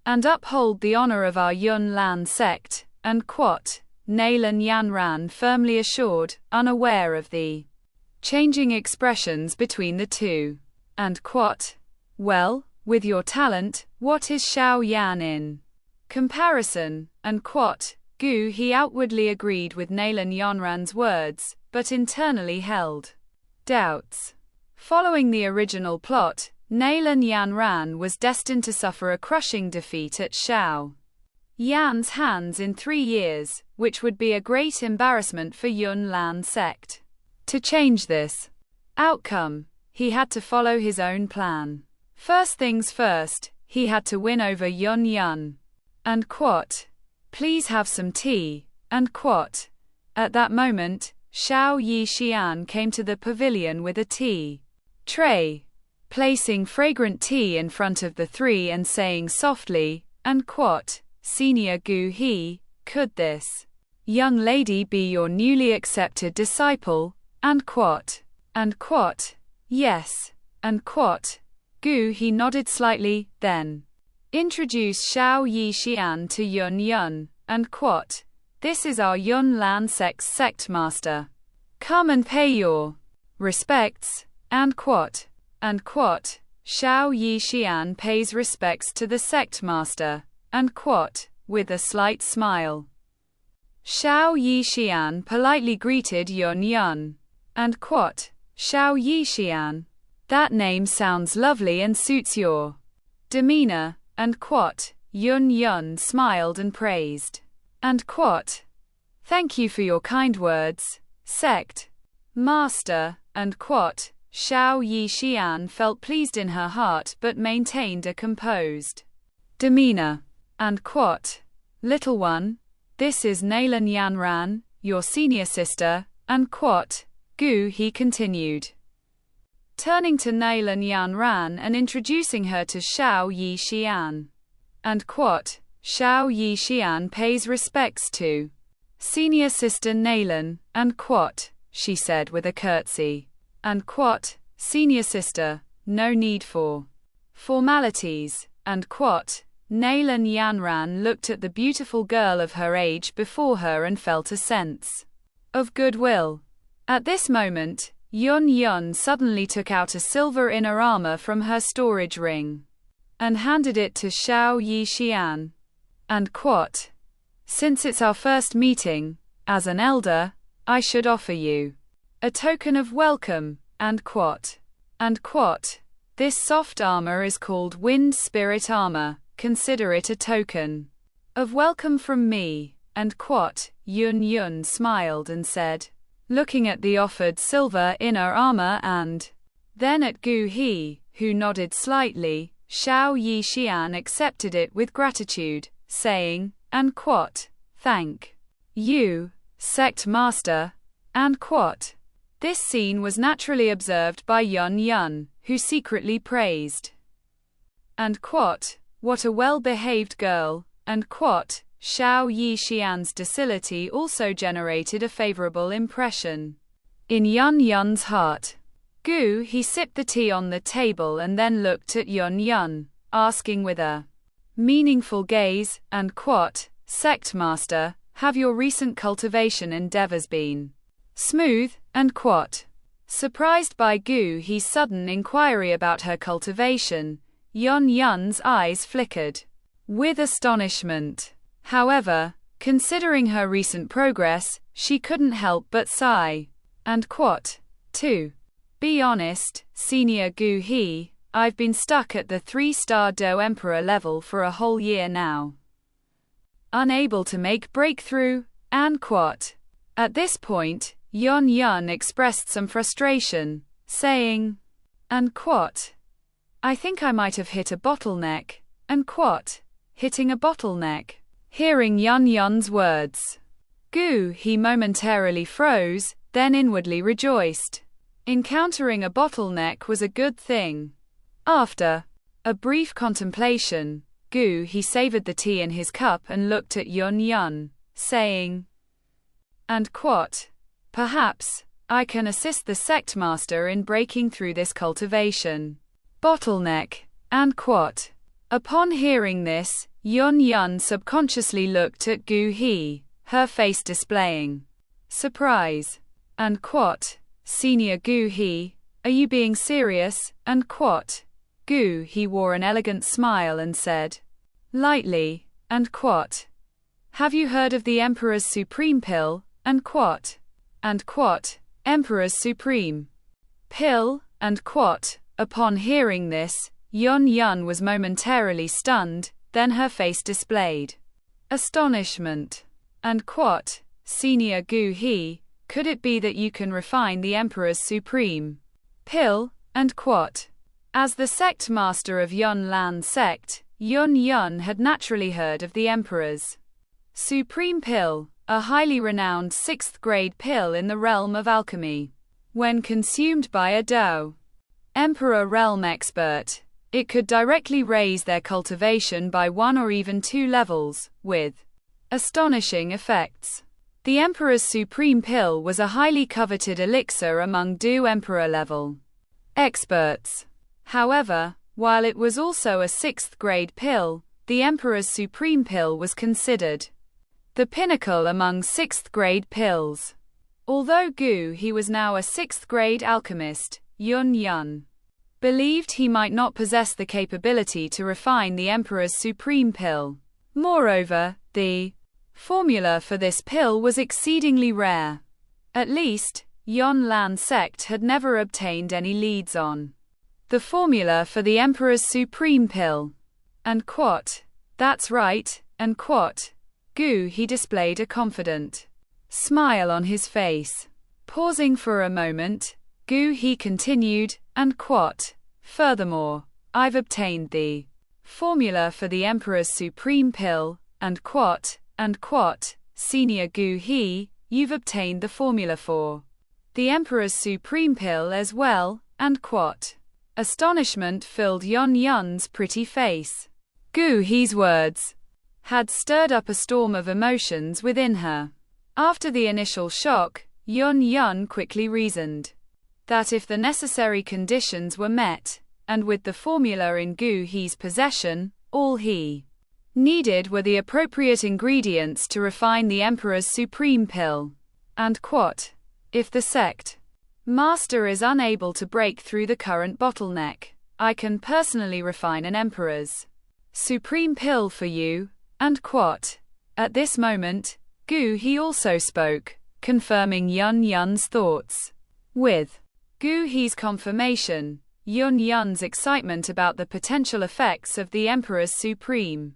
and uphold the honor of our Yun Lan sect, and quote, Nalan Yanran firmly assured, unaware of the changing expressions between the two. And quote, well, with your talent, what is Xiao Yan in comparison? And quote, Gu he outwardly agreed with Nalan Yonran's words, but internally held doubts. Following the original plot, Nalan Yanran was destined to suffer a crushing defeat at Xiao Yan's hands in 3 years, which would be a great embarrassment for Yun Lan sect. To change this outcome, he had to follow his own plan. First things first, he had to win over Yun Yun. And quote, please have some tea, and quote. At that moment, Xiao Yi Xian came to the pavilion with a tea tray, placing fragrant tea in front of the three and saying softly, and quote, Senior Gu he, could this young lady be your newly accepted disciple? And quote. And quote. Yes. And quote. Gu he nodded slightly, then introduced Xiao Yi Xian to Yun Yun, and quote. This is our Yun Lan sect master. Come and pay your respects." And quote. Xiao Yi Xian pays respects to the sect master. And quote, with a slight smile. Xiao Yi Xian politely greeted Yun Yun. And quote, "Xiao Yi Xian. That name sounds lovely and suits your demeanor." And quote, Yun Yun smiled and praised. And quote, "Thank you for your kind words, sect master." And quote, Xiao Yi Xian felt pleased in her heart but maintained a composed demeanor. And quote, "Little one, this is Nailan Yanran, your senior sister." And quote, Gu he continued, turning to Nailan Yanran and introducing her to Xiao Yi Xian. And quote, "Xiao Yi Xian pays respects to senior sister Nailan." And quote, she said with a curtsy. And quote, "Senior sister, no need for formalities." And quote, Nailan Yanran looked at the beautiful girl of her age before her and felt a sense of goodwill. At this moment, Yun Yun suddenly took out a silver inner armor from her storage ring and handed it to Xiao Yi Xian. And quote, "Since it's our first meeting, as an elder, I should offer you a token of welcome." And quote, "This soft armor is called Wind Spirit Armor. Consider it a token of welcome from me." And quote, Yun Yun smiled and said, looking at the offered silver inner armor and then at Gu He, who nodded slightly, Xiao Yi Xian accepted it with gratitude, saying, and quote, "Thank you, sect master." And quote, this scene was naturally observed by Yun Yun, who secretly praised, and quote, "What a well-behaved girl." And quote, Xiao Yi Xian's docility also generated a favorable impression in Yun Yun's heart. Gu he sipped the tea on the table and then looked at Yun Yun, asking with a meaningful gaze, and quote, "Sect master, have your recent cultivation endeavors been smooth?" And quote, surprised by Gu He's sudden inquiry about her cultivation, Yun Yun's eyes flickered with astonishment. However, considering her recent progress, she couldn't help but sigh. And quote, "To be honest, Senior Gu He, I've been stuck at the 3-star Do Emperor level for a whole year now, unable to make breakthrough." And quote, at this point, Yun Yun expressed some frustration, saying, and quote, "I think I might have hit a bottleneck." And quote, hitting a bottleneck. Hearing Yun Yun's words, Gu he momentarily froze, then inwardly rejoiced. Encountering a bottleneck was a good thing. After a brief contemplation, Gu he savored the tea in his cup and looked at Yun Yun, saying, and quote, "Perhaps I can assist the sect master in breaking through this cultivation bottleneck." And quote, upon hearing this, Yun Yun subconsciously looked at Gu He, her face displaying surprise. And quote, "Senior Gu He, are you being serious?" And quote, Gu He wore an elegant smile and said, lightly, and quote, "Have you heard of the Emperor's Supreme Pill?" And quote, "Emperor's Supreme Pill?" And quote, upon hearing this, Yun Yun was momentarily stunned, then her face displayed astonishment. And quote, "Senior Gu He, could it be that you can refine the Emperor's Supreme Pill?" And quote, as the sect master of Yun Lan sect, Yun Yun had naturally heard of the Emperor's Supreme Pill, a highly renowned 6th grade pill in the realm of alchemy. When consumed by a Dao Emperor realm expert, it could directly raise their cultivation by 1 or even 2 levels, with astonishing effects. The Emperor's Supreme Pill was a highly coveted elixir among Do Emperor level experts. However, while it was also a 6th grade pill, the Emperor's Supreme Pill was considered the pinnacle among 6th grade pills. Although Gu He was now a 6th grade alchemist, Yun believed he might not possess the capability to refine the Emperor's supreme pill. Moreover, the formula for this pill was exceedingly rare. At least, Yun Lan sect had never obtained any leads on the formula for the Emperor's supreme pill. And quat. That's right, and quat. Gu He displayed a confident smile on his face. Pausing for a moment, Gu He continued, and quat. Furthermore, I've obtained the formula for the Emperor's supreme pill, and quat, Senior Gu He, you've obtained the formula for the Emperor's supreme pill as well, and quat. Astonishment filled Yun's pretty face. Gu He's words had stirred up a storm of emotions within her. After the initial shock, Yun quickly reasoned that if the necessary conditions were met, and with the formula in Gu He's possession, all he needed were the appropriate ingredients to refine the Emperor's supreme pill. And quat. If the sect master is unable to break through the current bottleneck, I can personally refine an Emperor's supreme pill for you, and quat. At this moment, Gu He also spoke, confirming Yun's thoughts. With Gu He's confirmation, Yun's excitement about the potential effects of the Emperor's supreme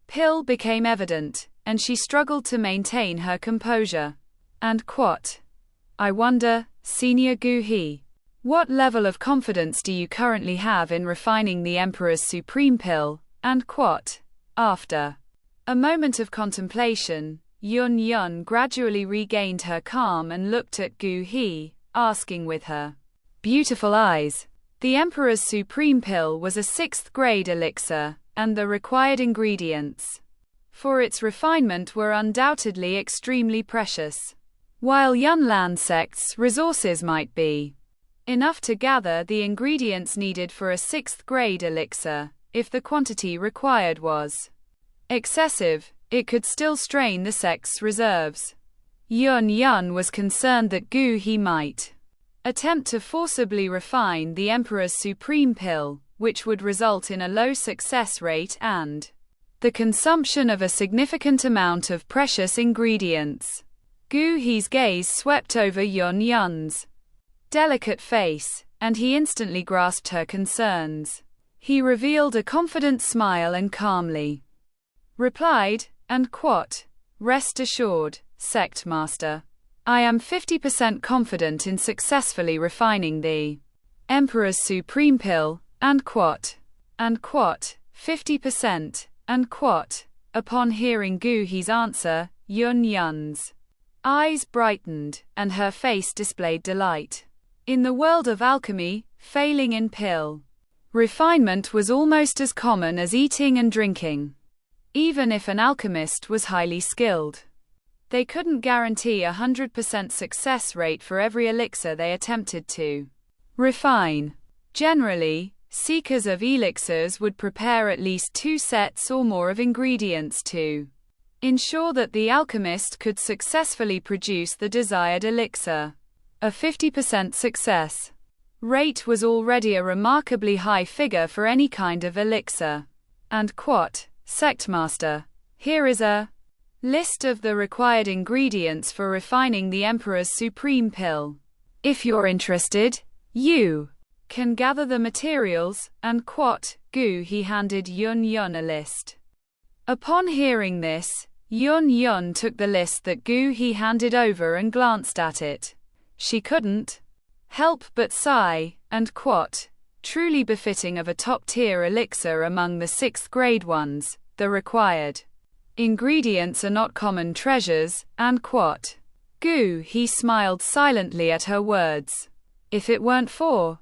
pill became evident, and she struggled to maintain her composure. And quat. I wonder, Senior Gu He, what level of confidence do you currently have in refining the Emperor's supreme pill, and quat. After a moment of contemplation, Yun gradually regained her calm and looked at Gu He, asking with her beautiful eyes. The Emperor's supreme pill was a 6th grade elixir, and the required ingredients for its refinement were undoubtedly extremely precious. While Yunlan sect's resources might be enough to gather the ingredients needed for a 6th grade elixir, if the quantity required was excessive, it could still strain the sect's reserves. Yun was concerned that Gu He might attempt to forcibly refine the Emperor's supreme pill, which would result in a low success rate and the consumption of a significant amount of precious ingredients. Gu He's gaze swept over Yun's delicate face, and he instantly grasped her concerns. He revealed a confident smile and calmly replied, and quat. Rest assured, Sect Master. I am 50% confident in successfully refining the Emperor's supreme pill, and quat. 50%, and quat. Upon hearing Gu He's answer, Yun's eyes brightened, and her face displayed delight. In the world of alchemy, failing in pill refinement was almost as common as eating and drinking. Even if an alchemist was highly skilled, they couldn't guarantee a 100% success rate for every elixir they attempted to refine. Generally, seekers of elixirs would prepare at least 2 sets or more of ingredients to ensure that the alchemist could successfully produce the desired elixir. A 50% success rate was already a remarkably high figure for any kind of elixir. And quat. Sect Master, here is a list of the required ingredients for refining the Emperor's supreme pill. If you're interested, you can gather the materials, and quat. Gu He handed Yun a list. Upon hearing this, Yun took the list that Gu He handed over and glanced at it. She couldn't help but sigh, and quat. Truly befitting of a top-tier elixir among the 6th grade ones, the required ingredients are not common treasures, and quat. Gu He smiled silently at her words. If it weren't for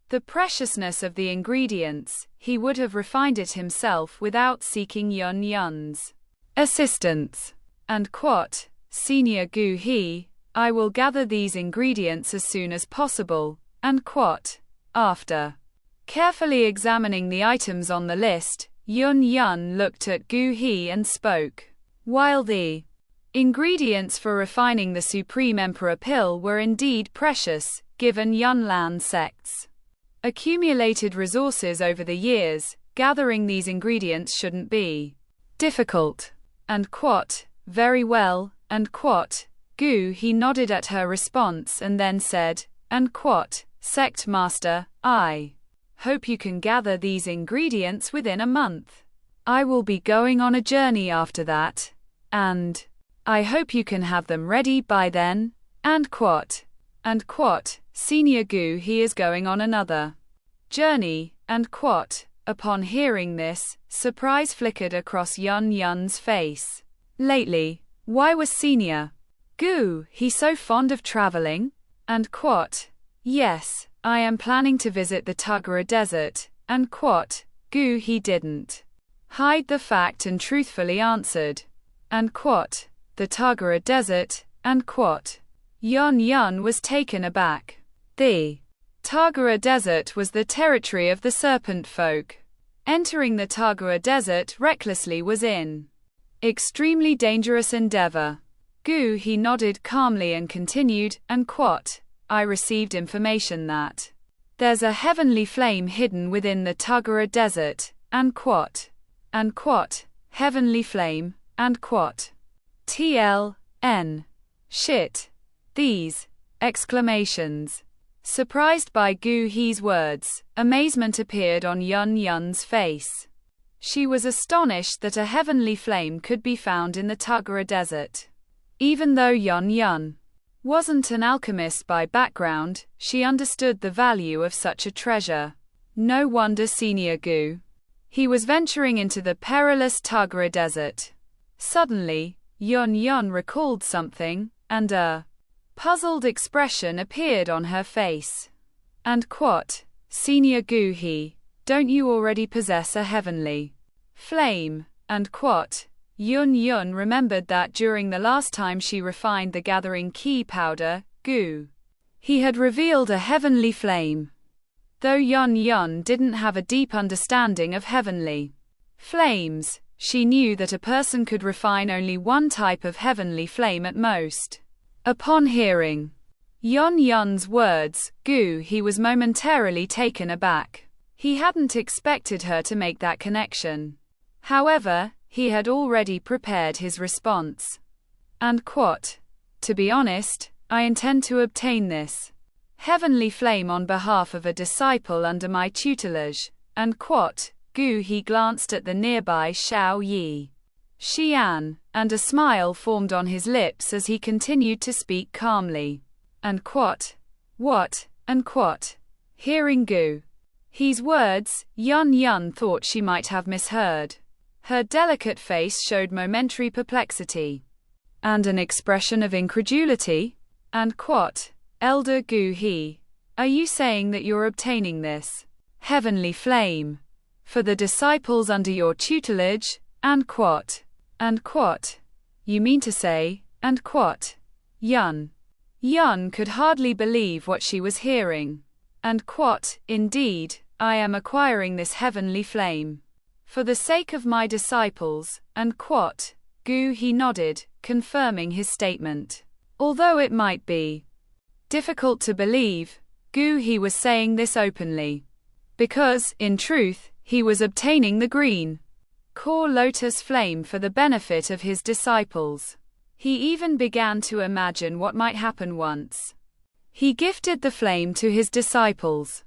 the preciousness of the ingredients, he would have refined it himself without seeking Yun's assistance. And quat. Senior Gu He, I will gather these ingredients as soon as possible, and quat. After carefully examining the items on the list, Yun looked at Gu He and spoke. While the Ingredients for refining the Supreme Emperor pill were indeed precious, given Yunlan sect's accumulated resources over the years. Gathering these ingredients shouldn't be difficult. And quote, very well, and quote, Gu he nodded at her response and then said, and quote, Sect Master, I hope you can gather these ingredients within a month. I will be going on a journey after that, and I hope you can have them ready by then, and quote, Senior Gu he is going on another journey, and quote. Upon hearing this, surprise flickered across Yun's face. Lately, why was Senior Gu he so fond of traveling? And quote, yes, I am planning to visit the Tuggerah Desert, and quote, Gu he didn't hide the fact and truthfully answered, and quote, the Tuggerah Desert, and quote. Yun was taken aback. The Tuggerah Desert was the territory of the serpent folk. Entering the Tuggerah Desert recklessly was an extremely dangerous endeavor. Gu he nodded calmly and continued, and quote, I received information that there's a heavenly flame hidden within the Tuggerah Desert, and quote, heavenly flame, and quote. TLN. Shit. These exclamations. Surprised by Gu he's words, amazement appeared on Yun's face. She was astonished that a heavenly flame could be found in the Tuggerah Desert. Even though Yun wasn't an alchemist by background, she understood the value of such a treasure. No wonder Senior Gu he was venturing into the perilous Tuggerah Desert. Suddenly, Yun recalled something, and a puzzled expression appeared on her face. And quote, Senior Gu he, don't you already possess a heavenly flame? And quote, Yun remembered that during the last time she refined the gathering key powder, Gu he had revealed a heavenly flame. Though Yun didn't have a deep understanding of heavenly flames, she knew that a person could refine only one type of heavenly flame at most. Upon hearing Yun's words, Gu he was momentarily taken aback. He hadn't expected her to make that connection. However, he had already prepared his response. And quote, to be honest, I intend to obtain this heavenly flame on behalf of a disciple under my tutelage. And quote, Gu he glanced at the nearby Xiao Yi Xian, and a smile formed on his lips as he continued to speak calmly. And quote, what? And quote. Hearing Gu he's words, Yun thought she might have misheard. Her delicate face showed momentary perplexity and an expression of incredulity. And quote, Elder Gu he, are you saying that you're obtaining this heavenly flame for the disciples under your tutelage? And quote, you mean to say, and quote. Yun could hardly believe what she was hearing. And quote, indeed, I am acquiring this heavenly flame for the sake of my disciples, and quote. Gu he nodded, confirming his statement. Although it might be difficult to believe, Gu he was saying this openly, because, in truth, he was obtaining the green core lotus flame for the benefit of his disciples. He even began to imagine what might happen once he gifted the flame to his disciples.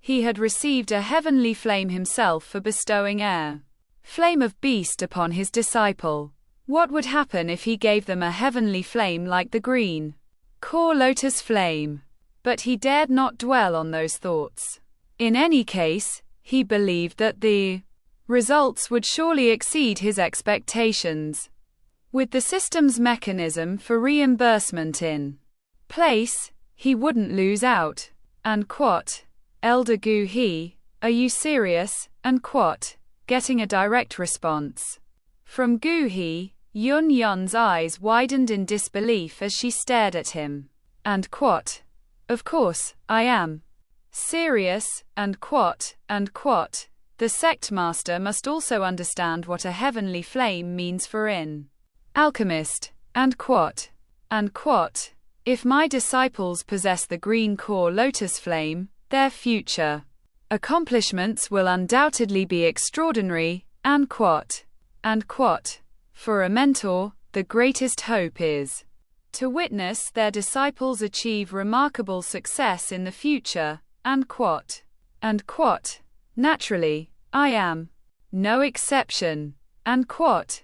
He had received a heavenly flame himself for bestowing a flame of beast upon his disciple. What would happen if he gave them a heavenly flame like the green core lotus flame? But he dared not dwell on those thoughts. In any case, he believed that the results would surely exceed his expectations. With the system's mechanism for reimbursement in place, he wouldn't lose out. And quote, Elder Gu he, are you serious? And quote, getting a direct response from Gu he, Yun's eyes widened in disbelief as she stared at him. And quote, of course, I am serious. And quote, the sect master must also understand what a heavenly flame means for an alchemist. And quote. If my disciples possess the green core lotus flame, their future accomplishments will undoubtedly be extraordinary. And quote. For a mentor, the greatest hope is to witness their disciples achieve remarkable success in the future. And quote. Naturally, I am no exception. And quote.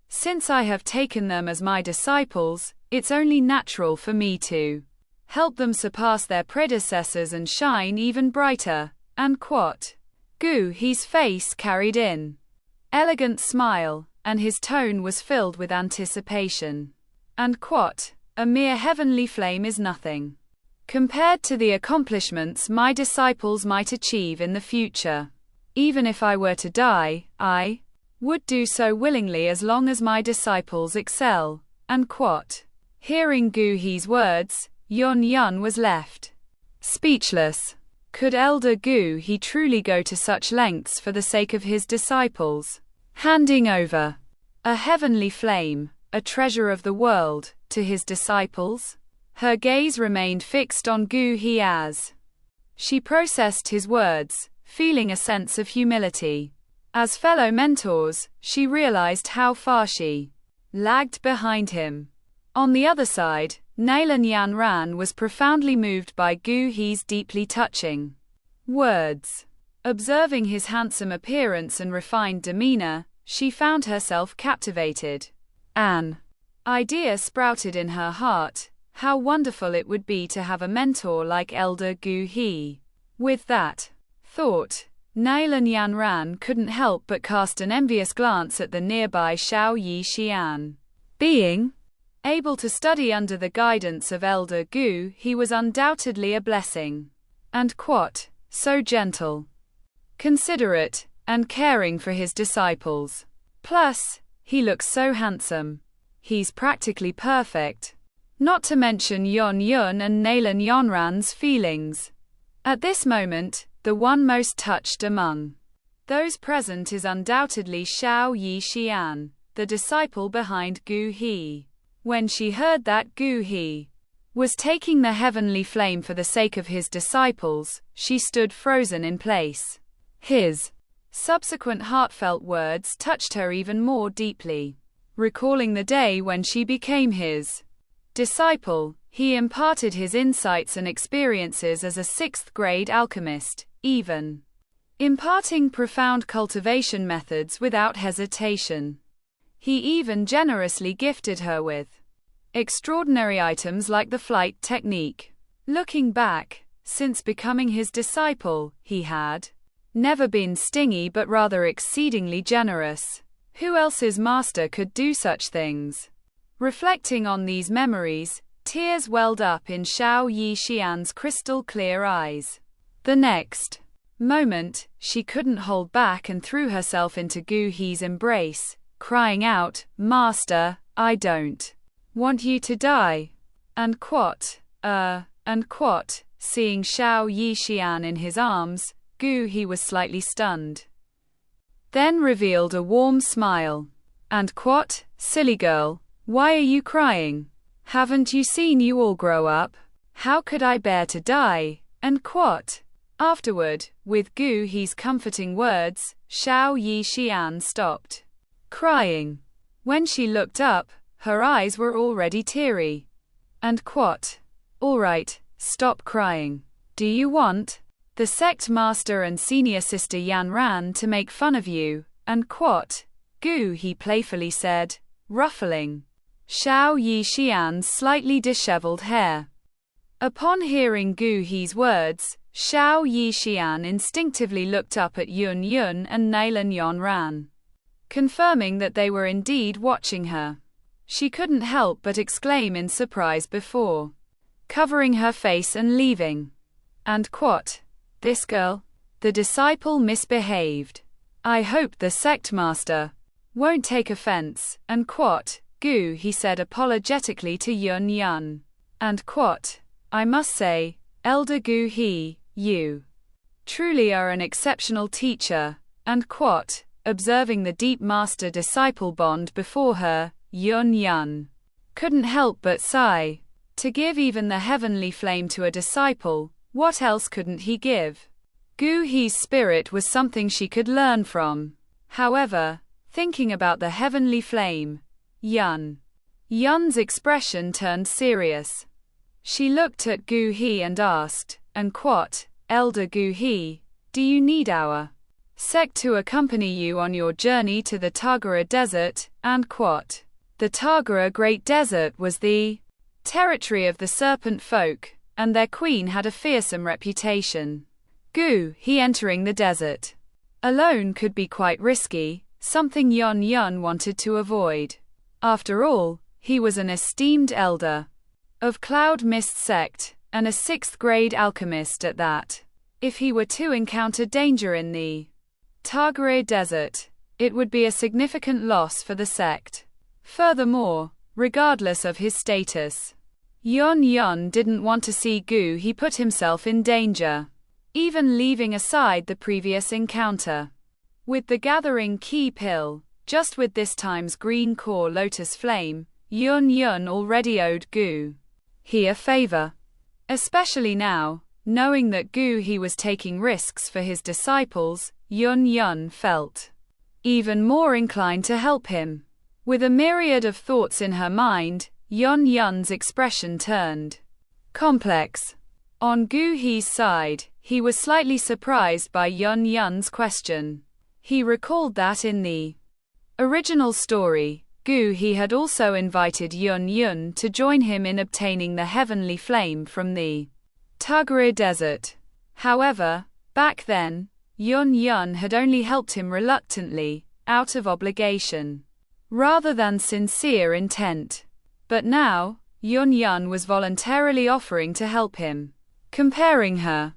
Since I have taken them as my disciples, it's only natural for me to help them surpass their predecessors and shine even brighter. And quote. Gu He's face carried an elegant smile, and his tone was filled with anticipation. And quote. A mere heavenly flame is nothing compared to the accomplishments my disciples might achieve in the future. Even if I were to die, I would do so willingly as long as my disciples excel. And quote. Hearing Gu He's words, Yun Yun was left speechless. Could Elder Gu He truly go to such lengths for the sake of his disciples, handing over a heavenly flame, a treasure of the world, to his disciples? Her gaze remained fixed on Gu He as she processed his words, feeling a sense of humility. As fellow mentors, she realized how far she lagged behind him. On the other side, Nailan Yanran was profoundly moved by Gu He's deeply touching words. Observing his handsome appearance and refined demeanor, she found herself captivated. An idea sprouted in her heart: how wonderful it would be to have a mentor like Elder Gu He. With that thought, Nailan Yanran couldn't help but cast an envious glance at the nearby Xiao Yi Xian. Being able to study under the guidance of Elder Gu He was undoubtedly a blessing. And quote. So gentle, considerate, and caring for his disciples. Plus, he looks so handsome. He's practically perfect. Not to mention Yun Yun and Nailan Yanran's feelings. At this moment, the one most touched among those present is undoubtedly Xiao Yi Xian, the disciple behind Gu He. When she heard that Gu He was taking the heavenly flame for the sake of his disciples, she stood frozen in place. His subsequent heartfelt words touched her even more deeply. Recalling the day when she became his disciple, he imparted his insights and experiences as a sixth-grade alchemist, even imparting profound cultivation methods without hesitation. He even generously gifted her with extraordinary items like the flight technique. Looking back, since becoming his disciple, he had never been stingy but rather exceedingly generous. Who else's master could do such things? Reflecting on these memories, tears welled up in Xiao Yi Xian's crystal-clear eyes. The next moment, she couldn't hold back and threw herself into Gu He's embrace, crying out, "Master, I don't want you to die." And quote. Seeing Xiao Yi Xian in his arms, Gu He was slightly stunned, then revealed a warm smile. And quote. Silly girl, why are you crying? Haven't you seen you all grow up? How could I bear to die? And quote. Afterward, with Gu He's comforting words, Xiao Yi Xian stopped crying. When she looked up, her eyes were already teary. And quote. All right, stop crying. Do you want the sect master and senior sister Yanran to make fun of you? And quote. Gu He playfully said, ruffling Xiao Yi Xian's slightly disheveled hair. Upon hearing Gu He's words, Xiao Yi Xian instinctively looked up at Yun Yun and Nailan Yanran, confirming that they were indeed watching her. She couldn't help but exclaim in surprise before covering her face and leaving. And quote. This girl, the disciple, misbehaved. I hope the sect master won't take offense. And quote. Gu He said apologetically to Yun Yun. And quote. I must say, Elder Gu He, you truly are an exceptional teacher. And quote. Observing the deep master-disciple bond before her, Yun Yun couldn't help but sigh. To give even the heavenly flame to a disciple, what else couldn't he give? Gu He's spirit was something she could learn from. However, thinking about the heavenly flame, Yun Yun's expression turned serious. She looked at Gu He and asked, "And what, Elder Gu He, do you need our sect to accompany you on your journey to the Tagara Desert, and what?" The Tagara Great Desert was the territory of the serpent folk, and their queen had a fearsome reputation. Gu He entering the desert alone could be quite risky, something Yun Yun wanted to avoid. After all, he was an esteemed elder of Cloud Mist sect, and a 6th grade alchemist at that. If he were to encounter danger in the Tagara Desert, it would be a significant loss for the sect. Furthermore, regardless of his status, Yun Yun didn't want to see Gu He put himself in danger, even leaving aside the previous encounter with the gathering key pill. Just with this time's green core lotus flame, Yun Yun already owed Gu He a favor. Especially now, knowing that Gu He was taking risks for his disciples, Yun Yun felt even more inclined to help him. With a myriad of thoughts in her mind, Yun Yun's expression turned complex. On Gu He's side, he was slightly surprised by Yun Yun's question. He recalled that in the original story, Gu He had also invited Yun Yun to join him in obtaining the heavenly flame from the Tagara Desert. However, back then, Yun Yun had only helped him reluctantly, out of obligation, rather than sincere intent. But now, Yun Yun was voluntarily offering to help him. Comparing her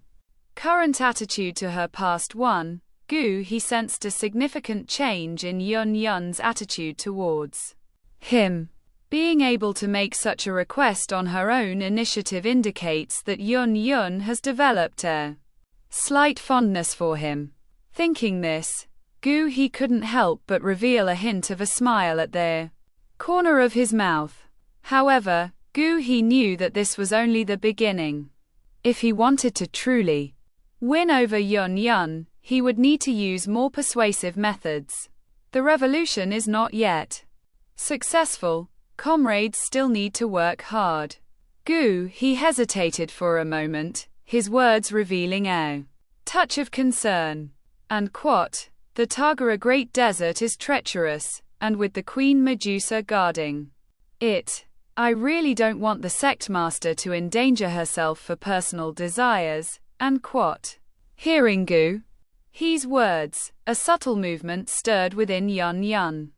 current attitude to her past one, Gu He sensed a significant change in Yun Yun's attitude towards him. Being able to make such a request on her own initiative indicates that Yun Yun has developed a slight fondness for him. Thinking this, Gu He couldn't help but reveal a hint of a smile at the corner of his mouth. However, Gu He knew that this was only the beginning. If he wanted to truly win over Yun Yun, he would need to use more persuasive methods. The revolution is not yet successful. Comrades still need to work hard. Gu He hesitated for a moment, his words revealing a touch of concern. And what? The Tagara Great Desert is treacherous, and with the Queen Medusa guarding it, I really don't want the sect master to endanger herself for personal desires, and what? Hearing Gu He's words, a subtle movement stirred within Yun Yun.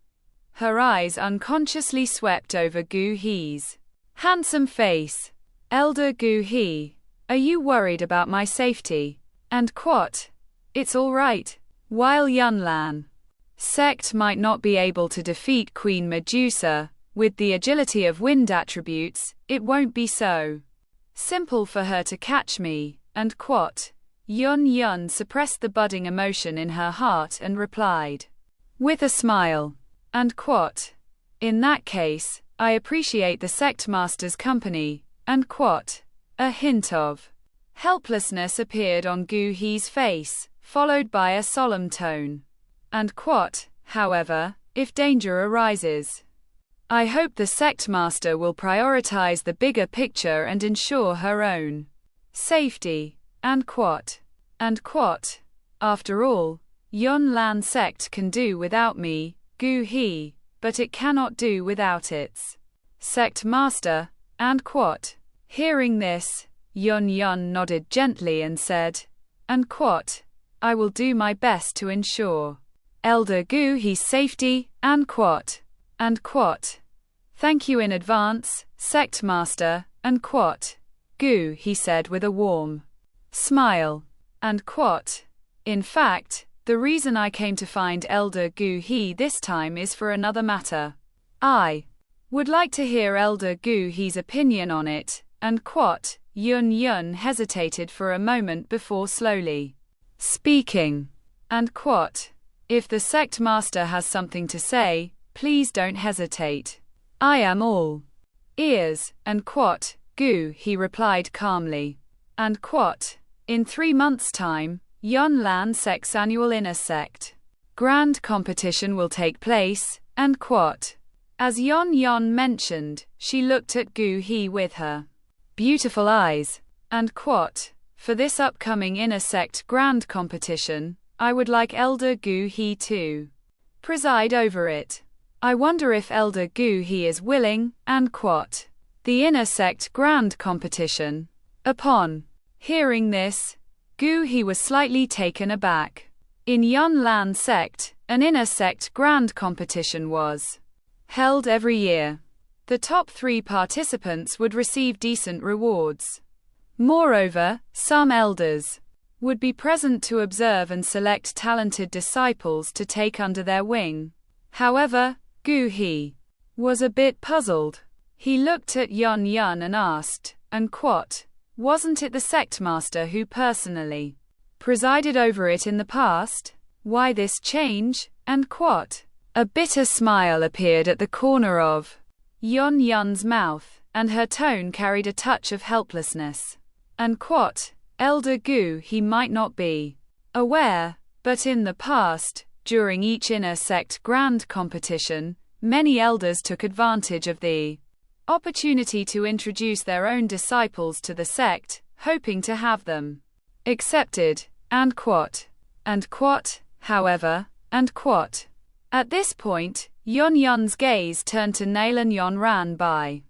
Her eyes unconsciously swept over Gu He's handsome face. Elder Gu He, are you worried about my safety? And what? It's all right. While Yunlan sect might not be able to defeat Queen Medusa, with the agility of wind attributes, it won't be so simple for her to catch me, and what? Yun Yun suppressed the budding emotion in her heart and replied with a smile. And what? In that case, I appreciate the sect master's company, and what? A hint of helplessness appeared on Gu He's face, followed by a solemn tone. And what, however, if danger arises? I hope the sect master will prioritize the bigger picture and ensure her own safety. And what? And what? After all, Yunlan sect can do without me, Gu He, but it cannot do without its sect master. And what? Hearing this, Yun Yun nodded gently and said, and what? I will do my best to ensure Elder Gu He's safety, and what? And what? Thank you in advance, sect master, and what? Gu He said with a warm smile. And what? In fact, the reason I came to find Elder Gu He this time is for another matter. I would like to hear Elder Gu He's opinion on it. And what? Yun Yun hesitated for a moment before slowly speaking. And what? If the sect master has something to say, please don't hesitate. I am all ears, and quote, Gu, he replied calmly. And quote, in 3 months' time, Yon Lan Sect's annual inner sect grand competition will take place, and quote. As Yon mentioned, she looked at Gu He with her beautiful eyes, and quote, for this upcoming inner sect grand competition, I would like Elder Gu He to preside over it. I wonder if Elder Gu He is willing, and quote. The inner sect grand competition. Upon hearing this, Gu He was slightly taken aback. In Yon Lan sect, an inner sect grand competition was held every year. The top 3 participants would receive decent rewards. Moreover, some elders would be present to observe and select talented disciples to take under their wing. However, Gu He was a bit puzzled. He looked at Yon and asked, and quote, wasn't it the sect master who personally presided over it in the past? Why this change? And quote. A bitter smile appeared at the corner of Yon's mouth, and her tone carried a touch of helplessness. And quote, Elder Gu He might not be aware, but in the past, during each inner sect grand competition, many elders took advantage of the opportunity to introduce their own disciples to the sect, hoping to have them accepted, and quote. And quote, however, and quote. At this point, Yon's gaze turned to Nalan Yonran by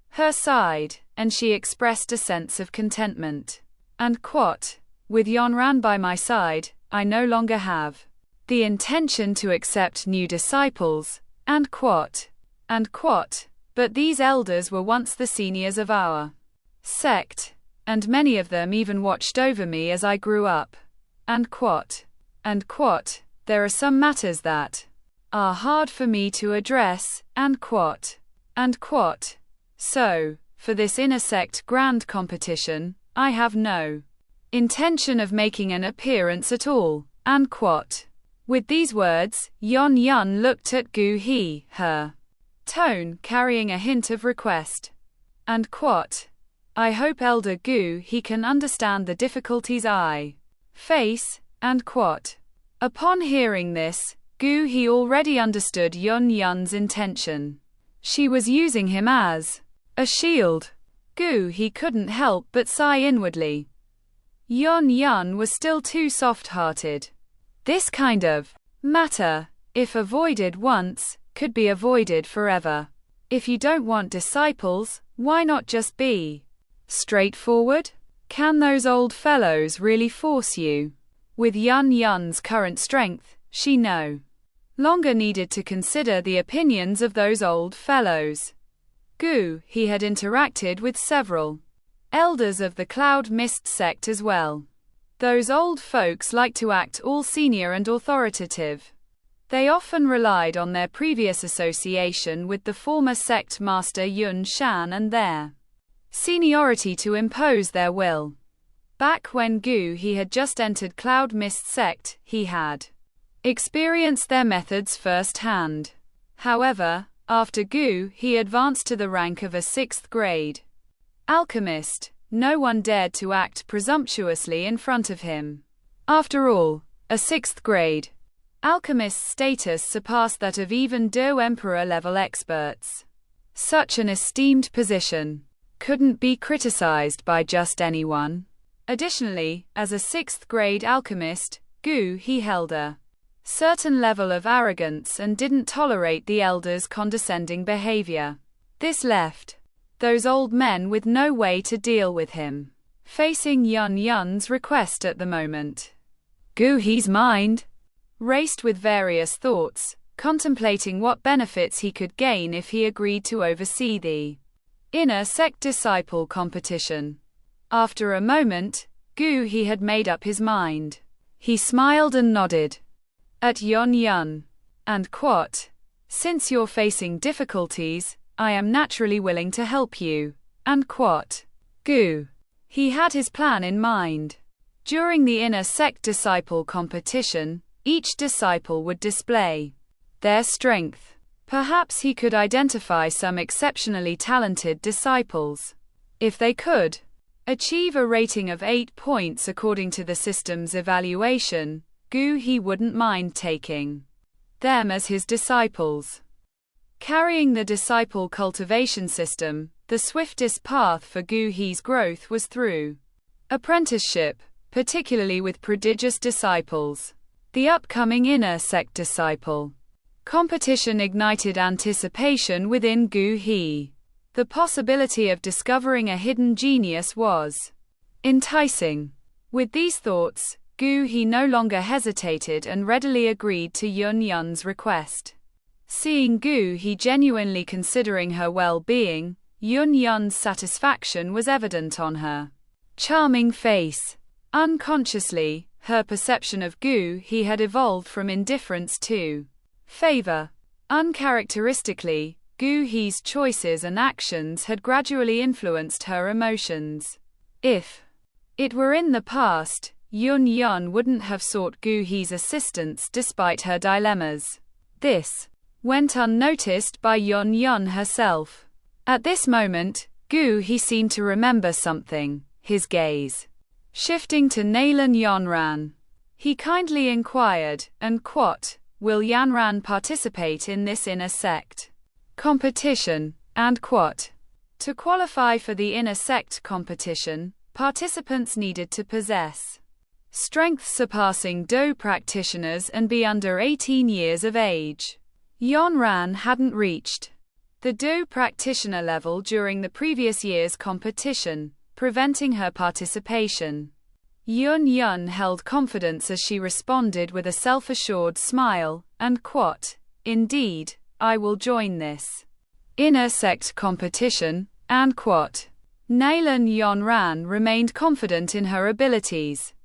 her side, and she expressed a sense of contentment. And quote, with Yonran by my side, I no longer have the intention to accept new disciples, and quote. And quote, but these elders were once the seniors of our sect, and many of them even watched over me as I grew up. And quote. And quote, there are some matters that are hard for me to address, and quote. And quote. So, for this inner sect grand competition, I have no intention of making an appearance at all, and quote. With these words, Yon looked at Gu He, her tone carrying a hint of request. And quote. I hope Elder Gu He can understand the difficulties I face, and quote. Upon hearing this, Gu He already understood Yon's intention. She was using him as a shield. Gu He couldn't help but sigh inwardly. Yon was still too soft-hearted. This kind of matter, if avoided once, could be avoided forever. If you don't want disciples, why not just be straightforward? Can those old fellows really force you? With Yun's current strength, she no longer needed to consider the opinions of those old fellows. Gu He had interacted with several elders of the Cloud Mist sect as well. Those old folks like to act all senior and authoritative. They often relied on their previous association with the former sect master Yun Shan and their seniority to impose their will. Back when Gu He had just entered Cloud Mist sect, he had experienced their methods firsthand. However, after Gu He advanced to the rank of a 6th grade alchemist, no one dared to act presumptuously in front of him. After all, a 6th grade alchemist's status surpassed that of even Do Emperor level experts. Such an esteemed position couldn't be criticized by just anyone. Additionally, as a 6th grade alchemist, Gu He held a certain level of arrogance and didn't tolerate the elders' condescending behavior. This left those old men with no way to deal with him. Facing Yun's request at the moment, Gu He's mind raced with various thoughts, contemplating what benefits he could gain if he agreed to oversee the inner sect disciple competition. After a moment, Gu He had made up his mind. He smiled and nodded at Yun, and quote, since you're facing difficulties, I am naturally willing to help you, and quote. Gu He had his plan in mind. During the inner sect disciple competition, each disciple would display their strength, Perhaps he could identify some exceptionally talented disciples. If they could achieve a rating of 8 points according to the system's evaluation, he wouldn't mind taking them as his disciples. Carrying the disciple cultivation system, the swiftest path for He's growth was through apprenticeship, particularly with prodigious disciples. The upcoming inner sect disciple competition ignited anticipation within He. The possibility of discovering a hidden genius was enticing. With these thoughts, He no longer hesitated and readily agreed to Yun's request. Seeing He genuinely considering her well-being, Yun's satisfaction was evident on her charming face. Unconsciously, her perception of He had evolved from indifference to favor. Uncharacteristically, He's choices and actions had gradually influenced her emotions. If it were in the past, Yun wouldn't have sought He's assistance despite her dilemmas. This went unnoticed by Yun herself. At this moment, he seemed to remember something, his gaze shifting to Nalan Yanran. He kindly inquired, and will Yanran participate in this inner sect competition, and to qualify for the inner sect competition, participants needed to possess strength surpassing Do practitioners and be under 18 years of age. Yanran hadn't reached the Do practitioner level during the previous year's competition, preventing her participation. Yun held confidence as she responded with a self-assured smile, and indeed, I will join this inner sect competition, and Nalan Yanran remained confident in her abilities.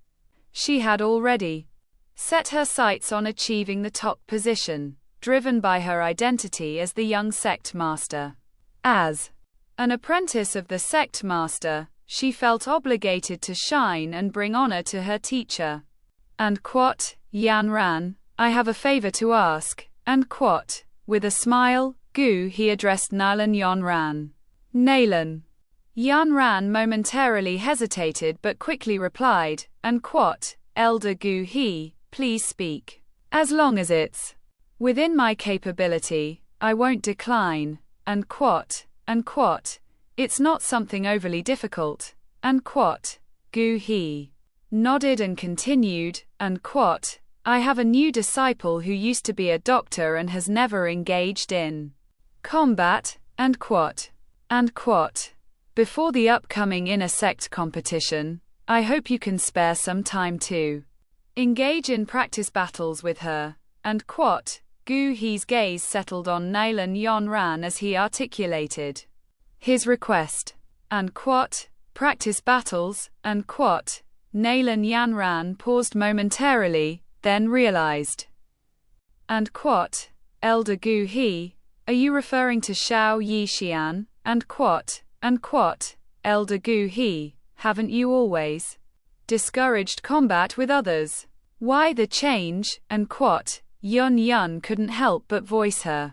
She had already set her sights on achieving the top position, driven by her identity as the young sect master. As an apprentice of the sect master, she felt obligated to shine and bring honor to her teacher. And Yanran, I have a favor to ask, and with a smile, he addressed Nalan Yanran. Nalan Yanran momentarily hesitated but quickly replied, and Elder He, please speak. As long as it's within my capability, I won't decline, and it's not something overly difficult, and He nodded and continued, and I have a new disciple who used to be a doctor and has never engaged in combat, and before the upcoming inner sect competition, I hope you can spare some time to engage in practice battles with her, and He's gaze settled on Nalan Yanran as he articulated his request. And practice battles, and Nalan Yanran paused momentarily, then realized. And Elder He, are you referring to Xiao Yixian? And Elder He, haven't you always discouraged combat with others? Why the change? And Yun couldn't help but voice her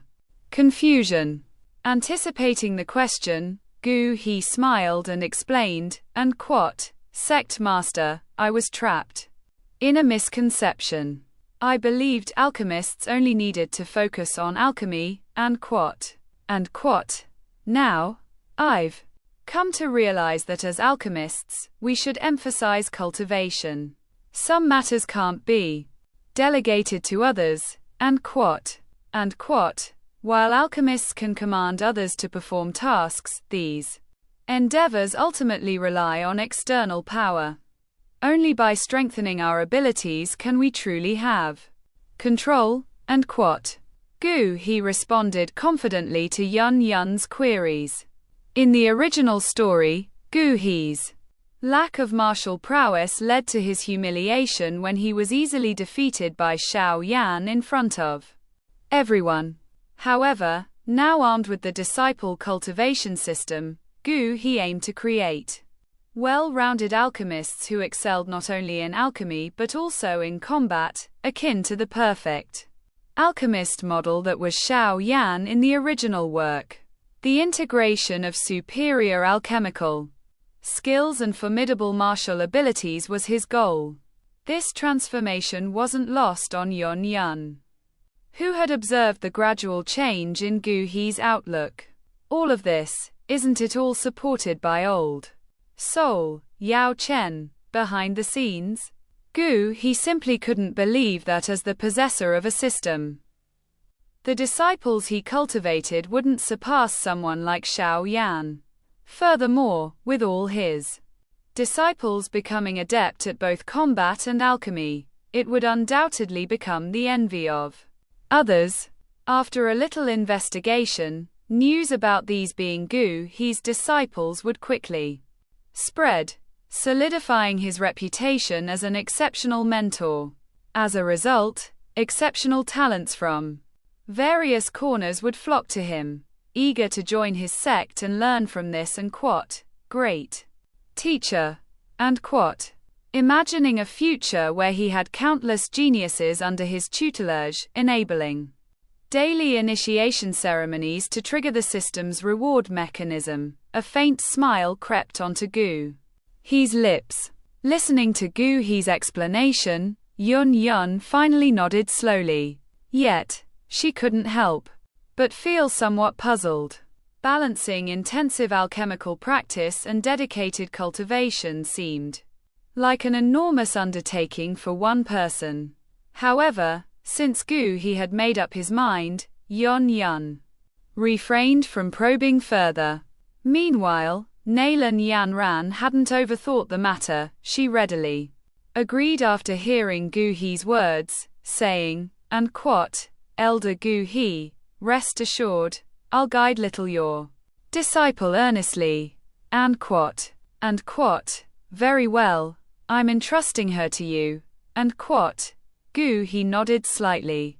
confusion. Anticipating the question, He smiled and explained, and sect master, I was trapped in a misconception. I believed alchemists only needed to focus on alchemy, and now, I've come to realize that as alchemists, we should emphasize cultivation. Some matters can't be delegated to others, and while alchemists can command others to perform tasks, these endeavors ultimately rely on external power. Only by strengthening our abilities can we truly have control, and He responded confidently to Yun's queries. In the original story, He's lack of martial prowess led to his humiliation when he was easily defeated by Xiao Yan in front of everyone. However, now armed with the disciple cultivation system, he aimed to create well-rounded alchemists who excelled not only in alchemy but also in combat, akin to the perfect alchemist model that was Xiao Yan in the original work. The integration of superior alchemical skills and formidable martial abilities was his goal. This transformation wasn't lost on Yun Yun, who had observed the gradual change in Gu He's outlook. All of this, isn't it all supported by old soul Yao Chen, behind the scenes? Gu He simply couldn't believe that as the possessor of a system, the disciples he cultivated wouldn't surpass someone like Xiao Yan. Furthermore, with all his disciples becoming adept at both combat and alchemy, it would undoubtedly become the envy of others. After a little investigation, news about these being Gu He's disciples would quickly spread, solidifying his reputation as an exceptional mentor. As a result, exceptional talents from various corners would flock to him, eager to join his sect and learn from this great teacher, imagining a future where he had countless geniuses under his tutelage, enabling daily initiation ceremonies to trigger the system's reward mechanism. A faint smile crept onto Gu He's lips. Listening to Gu He's explanation, Yun Yun finally nodded slowly. Yet, she couldn't help but feel somewhat puzzled. Balancing intensive alchemical practice and dedicated cultivation seemed like an enormous undertaking for one person. However, since Gu He had made up his mind, Yun Yun refrained from probing further. Meanwhile, Naylan Yanran hadn't overthought the matter. She readily agreed after hearing Gu He's words, saying, Elder Gu He, rest assured, I'll guide little your disciple earnestly. Very well, I'm entrusting her to you. Gu He nodded slightly.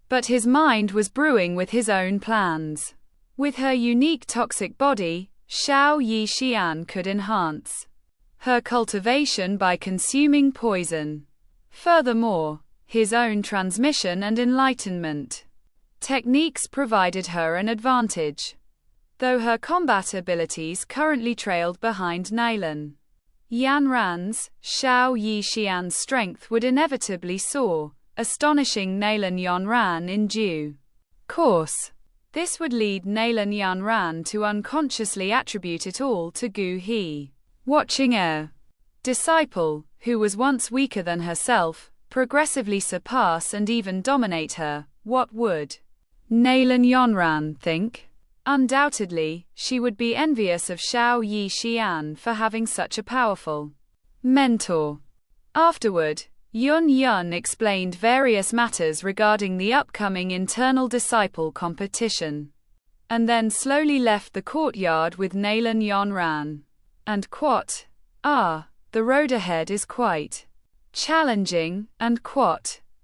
But his mind was brewing with his own plans. With her unique toxic body, Xiao Yi Xian could enhance her cultivation by consuming poison. Furthermore, his own transmission and enlightenment techniques provided her an advantage, though her combat abilities currently trailed behind Naylan Yanran's. Xiao Yi Xian's strength would inevitably soar, astonishing Naylan Yanran in due course. This would lead Naylan Yanran to unconsciously attribute it all to Gu He, watching a disciple, who was once weaker than herself, progressively surpass and even dominate her. What would Naylan Yanran think? Undoubtedly, she would be envious of Xiao Yi Xian for having such a powerful mentor. Afterward, Yun Yun explained various matters regarding the upcoming internal disciple competition, and then slowly left the courtyard with Naylan Yanran. The road ahead is quite challenging.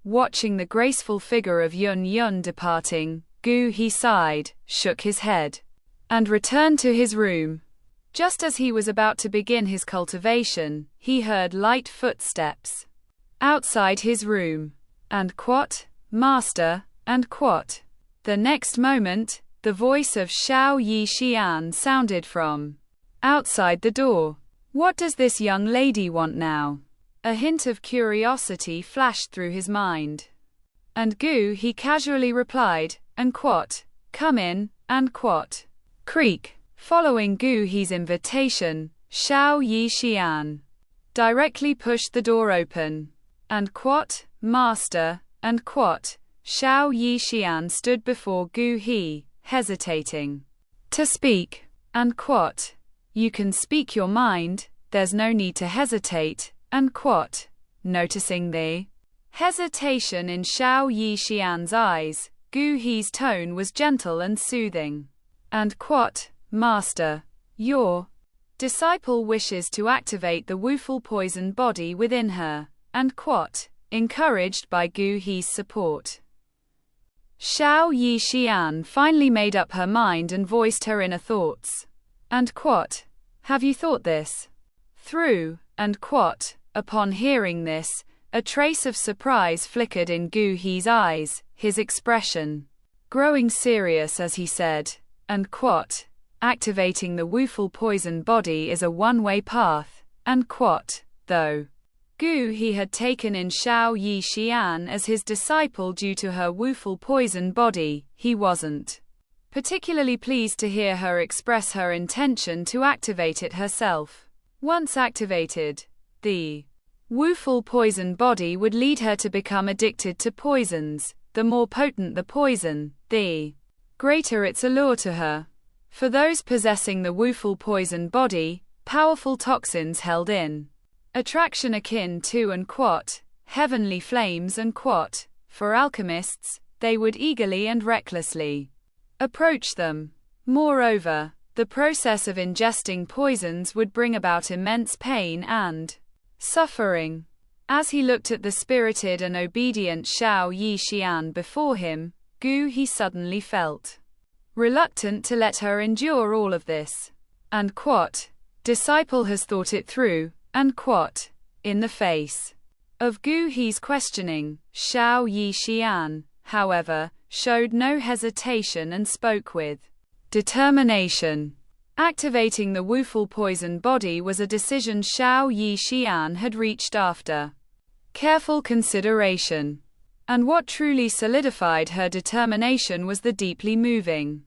Watching the graceful figure of Yun Yun departing, Gu He sighed, shook his head, and returned to his room. Just as he was about to begin his cultivation, he heard light footsteps outside his room. Master. The next moment, the voice of Xiao Yi Xian sounded from outside the door. What does this young lady want now? A hint of curiosity flashed through his mind. And Gu He casually replied, come in, creak. Following Gu He's invitation, Xiao Yi Xian directly pushed the door open. Master. Xiao Yi Xian stood before Gu He, hesitating to speak. You can speak your mind, there's no need to hesitate. Noticing the hesitation in Xiao Yi Xian's eyes, Gu He's tone was gentle and soothing. Master, your disciple wishes to activate the woeful poisoned body within her. Encouraged by Gu He's support, Xiao Yi Xian finally made up her mind and voiced her inner thoughts. Have you thought this through? Upon hearing this, a trace of surprise flickered in Gu He's eyes. his expression growing serious as he said, and quote, activating the woeful poison body is a one-way path, and quote, though Gu he had taken in Xiao Yi Xian as his disciple due to her woeful poison body, he wasn't particularly pleased to hear her express her intention to activate it herself. Once activated, the woeful poison body would lead her to become addicted to poisons. The more potent the poison, the greater its allure to her. For those possessing the woeful poison body, powerful toxins held in attraction akin to and quote, heavenly flames and quote, for alchemists, they would eagerly and recklessly approach them. Moreover, the process of ingesting poisons would bring about immense pain and suffering. As he looked at the spirited and obedient Xiao Yi Xian before him, Gu he suddenly felt reluctant to let her endure all of this. And quote, disciple has thought it through, and quote, in the face of Gu he's questioning, Xiao Yi Xian, however, showed no hesitation and spoke with determination. Activating the woeful poison body was a decision Xiao Yi Xian had reached after careful consideration. And what truly solidified her determination was the deeply moving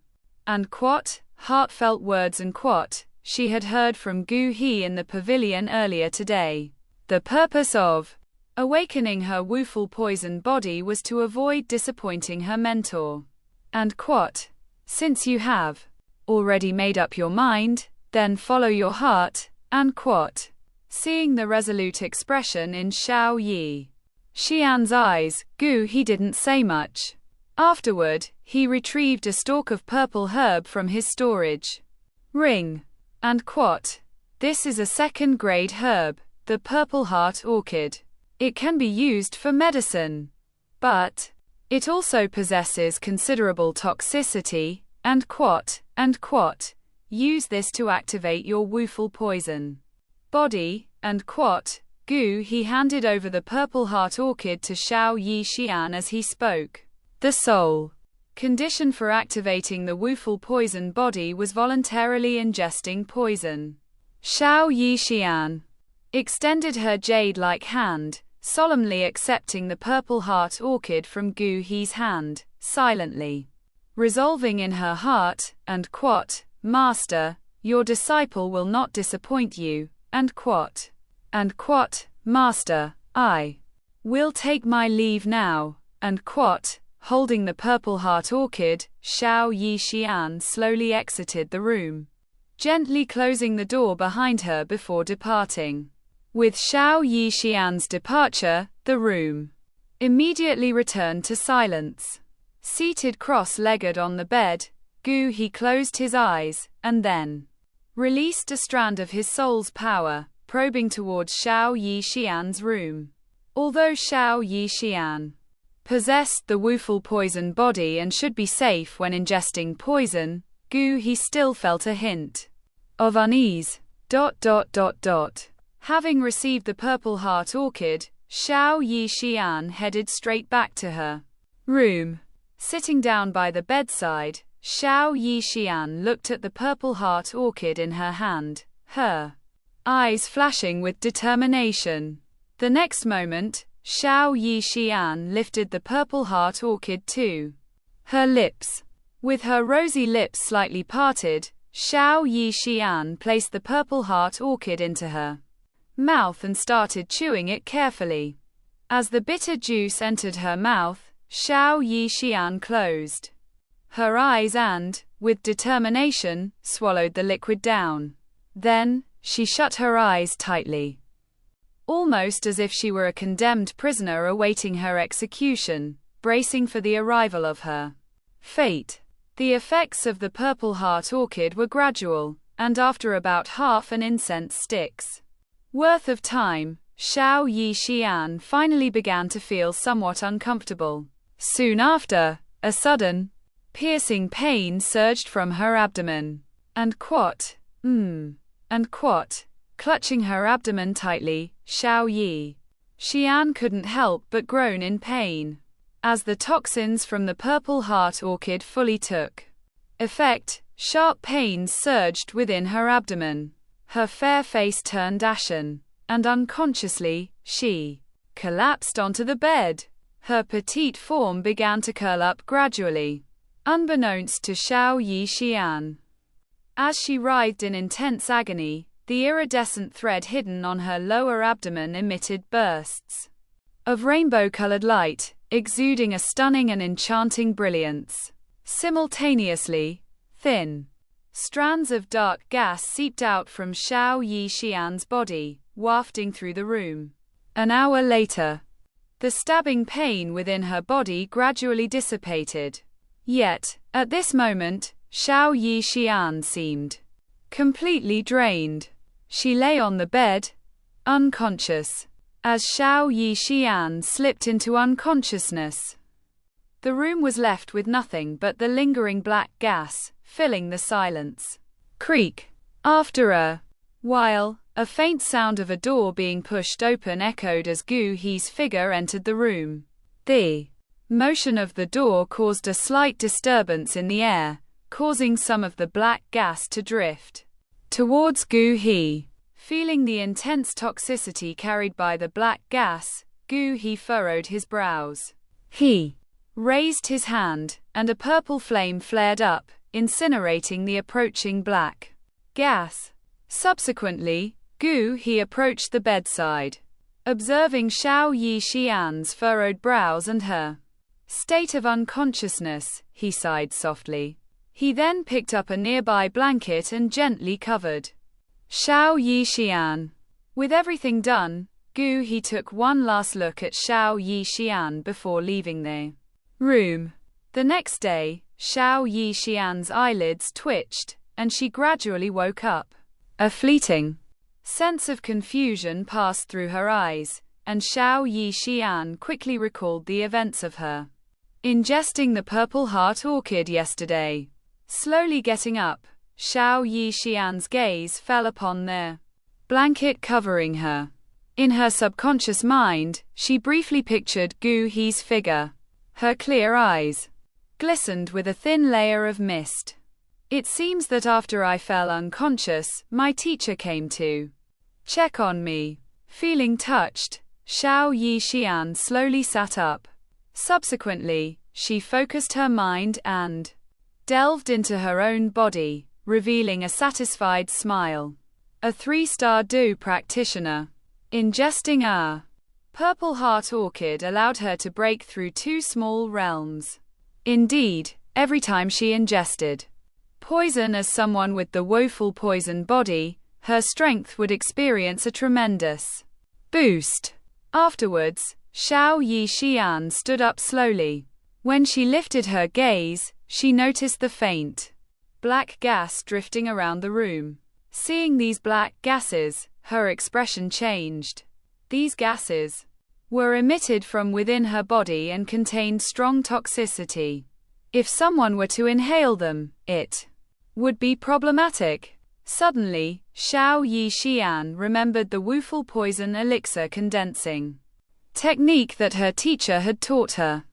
and quote, heartfelt words and quote, she had heard from Gu He in the pavilion earlier today. The purpose of awakening her woeful poison body was to avoid disappointing her mentor. And quote, since you have already made up your mind, then follow your heart, and quote. Seeing the resolute expression in Xiao Yi Xian's eyes, Gu he didn't say much. Afterward, he retrieved a stalk of purple herb from his storage ring, and quote, this is a second-grade herb, the purple heart orchid. It can be used for medicine, but it also possesses considerable toxicity, and quote, use this to activate your woeful poison body, and quote, Gu he handed over the purple heart orchid to Xiao Yi Xian as he spoke. The sole condition for activating the woeful poison body was voluntarily ingesting poison. Xiao Yi Xian extended her jade-like hand, solemnly accepting the purple heart orchid from Gu He's hand, silently resolving in her heart, and quote, Master, your disciple will not disappoint you, and quote, Master, I will take my leave now, and quote, holding the purple heart orchid, Xiao Yi Xian slowly exited the room, gently closing the door behind her before departing. With Xiao Yi Xian's departure, the room immediately returned to silence. Seated cross-legged on the bed, Gu he closed his eyes, and then released a strand of his soul's power, probing towards Xiao Yi Xian's room. Although Xiao Yi Xian possessed the woeful poison body and should be safe when ingesting poison, Gu he still felt a hint of unease. Having received the purple heart orchid, Xiao Yi Xian headed straight back to her room. Sitting down by the bedside, Xiao Yi Xian looked at the purple heart orchid in her hand, her eyes flashing with determination. The next moment, Xiao Yi Xian lifted the purple heart orchid to her lips. With her rosy lips slightly parted, Xiao Yi Xian placed the purple heart orchid into her mouth and started chewing it carefully. As the bitter juice entered her mouth, Xiao Yi Xian closed her eyes and, with determination, swallowed the liquid down. Then, she shut her eyes tightly, almost as if she were a condemned prisoner awaiting her execution, bracing for the arrival of her fate. The effects of the purple heart orchid were gradual, and after about half an incense stick's worth of time, Xiao Yi Xian finally began to feel somewhat uncomfortable. Soon after, a sudden, piercing pain surged from her abdomen. And quote, clutching her abdomen tightly, Xiao Yi Xian couldn't help but groan in pain. As the toxins from the purple heart orchid fully took effect, sharp pains surged within her abdomen. Her fair face turned ashen, and unconsciously, she collapsed onto the bed. Her petite form began to curl up gradually, unbeknownst to Xiao Yixian. As she writhed in intense agony, the iridescent thread hidden on her lower abdomen emitted bursts of rainbow-colored light, exuding a stunning and enchanting brilliance. Simultaneously, thin strands of dark gas seeped out from Xiao Yixian's body, wafting through the room. An hour later, the stabbing pain within her body gradually dissipated. Yet, at this moment, Xiao Yixian seemed completely drained. She lay on the bed, unconscious. As Xiao Yixian slipped into unconsciousness, the room was left with nothing but the lingering black gas, filling the silence. Creak. After a while, a faint sound of a door being pushed open echoed as Gu He's figure entered the room. The motion of the door caused a slight disturbance in the air, causing some of the black gas to drift towards Gu He. Feeling the intense toxicity carried by the black gas, Gu He furrowed his brows. He raised his hand, and a purple flame flared up, incinerating the approaching black gas. Subsequently, Gu He approached the bedside. Observing Xiao Yixian's furrowed brows and her state of unconsciousness, he sighed softly. He then picked up a nearby blanket and gently covered Xiao Yixian. With everything done, Gu He took one last look at Xiao Yixian before leaving the room. The next day, Xiao Yixian's eyelids twitched, and she gradually woke up. A fleeting sense of confusion passed through her eyes, and Xiao Yixian quickly recalled the events of her ingesting the purple heart orchid yesterday. Slowly getting up, Xiao Yixian's gaze fell upon the blanket covering her. In her subconscious mind, she briefly pictured Gu He's figure. Her clear eyes glistened with a thin layer of mist. It seems that after I fell unconscious, my teacher came to check on me. Feeling touched, Xiao Yixian slowly sat up. Subsequently, she focused her mind and delved into her own body, revealing a satisfied smile. A 3-star DO practitioner. Ingesting a purple heart orchid allowed her to break through 2 small realms. Indeed, every time she ingested poison as someone with the woeful poison body, her strength would experience a tremendous boost. Afterwards, Xiao Yixian stood up slowly. When she lifted her gaze, she noticed the faint black gas drifting around the room. Seeing these black gases, her expression changed. These gases were emitted from within her body and contained strong toxicity. If someone were to inhale them, it would be problematic. Suddenly, Xiao Yixian remembered the woeful poison elixir condensing technique that her teacher had taught her.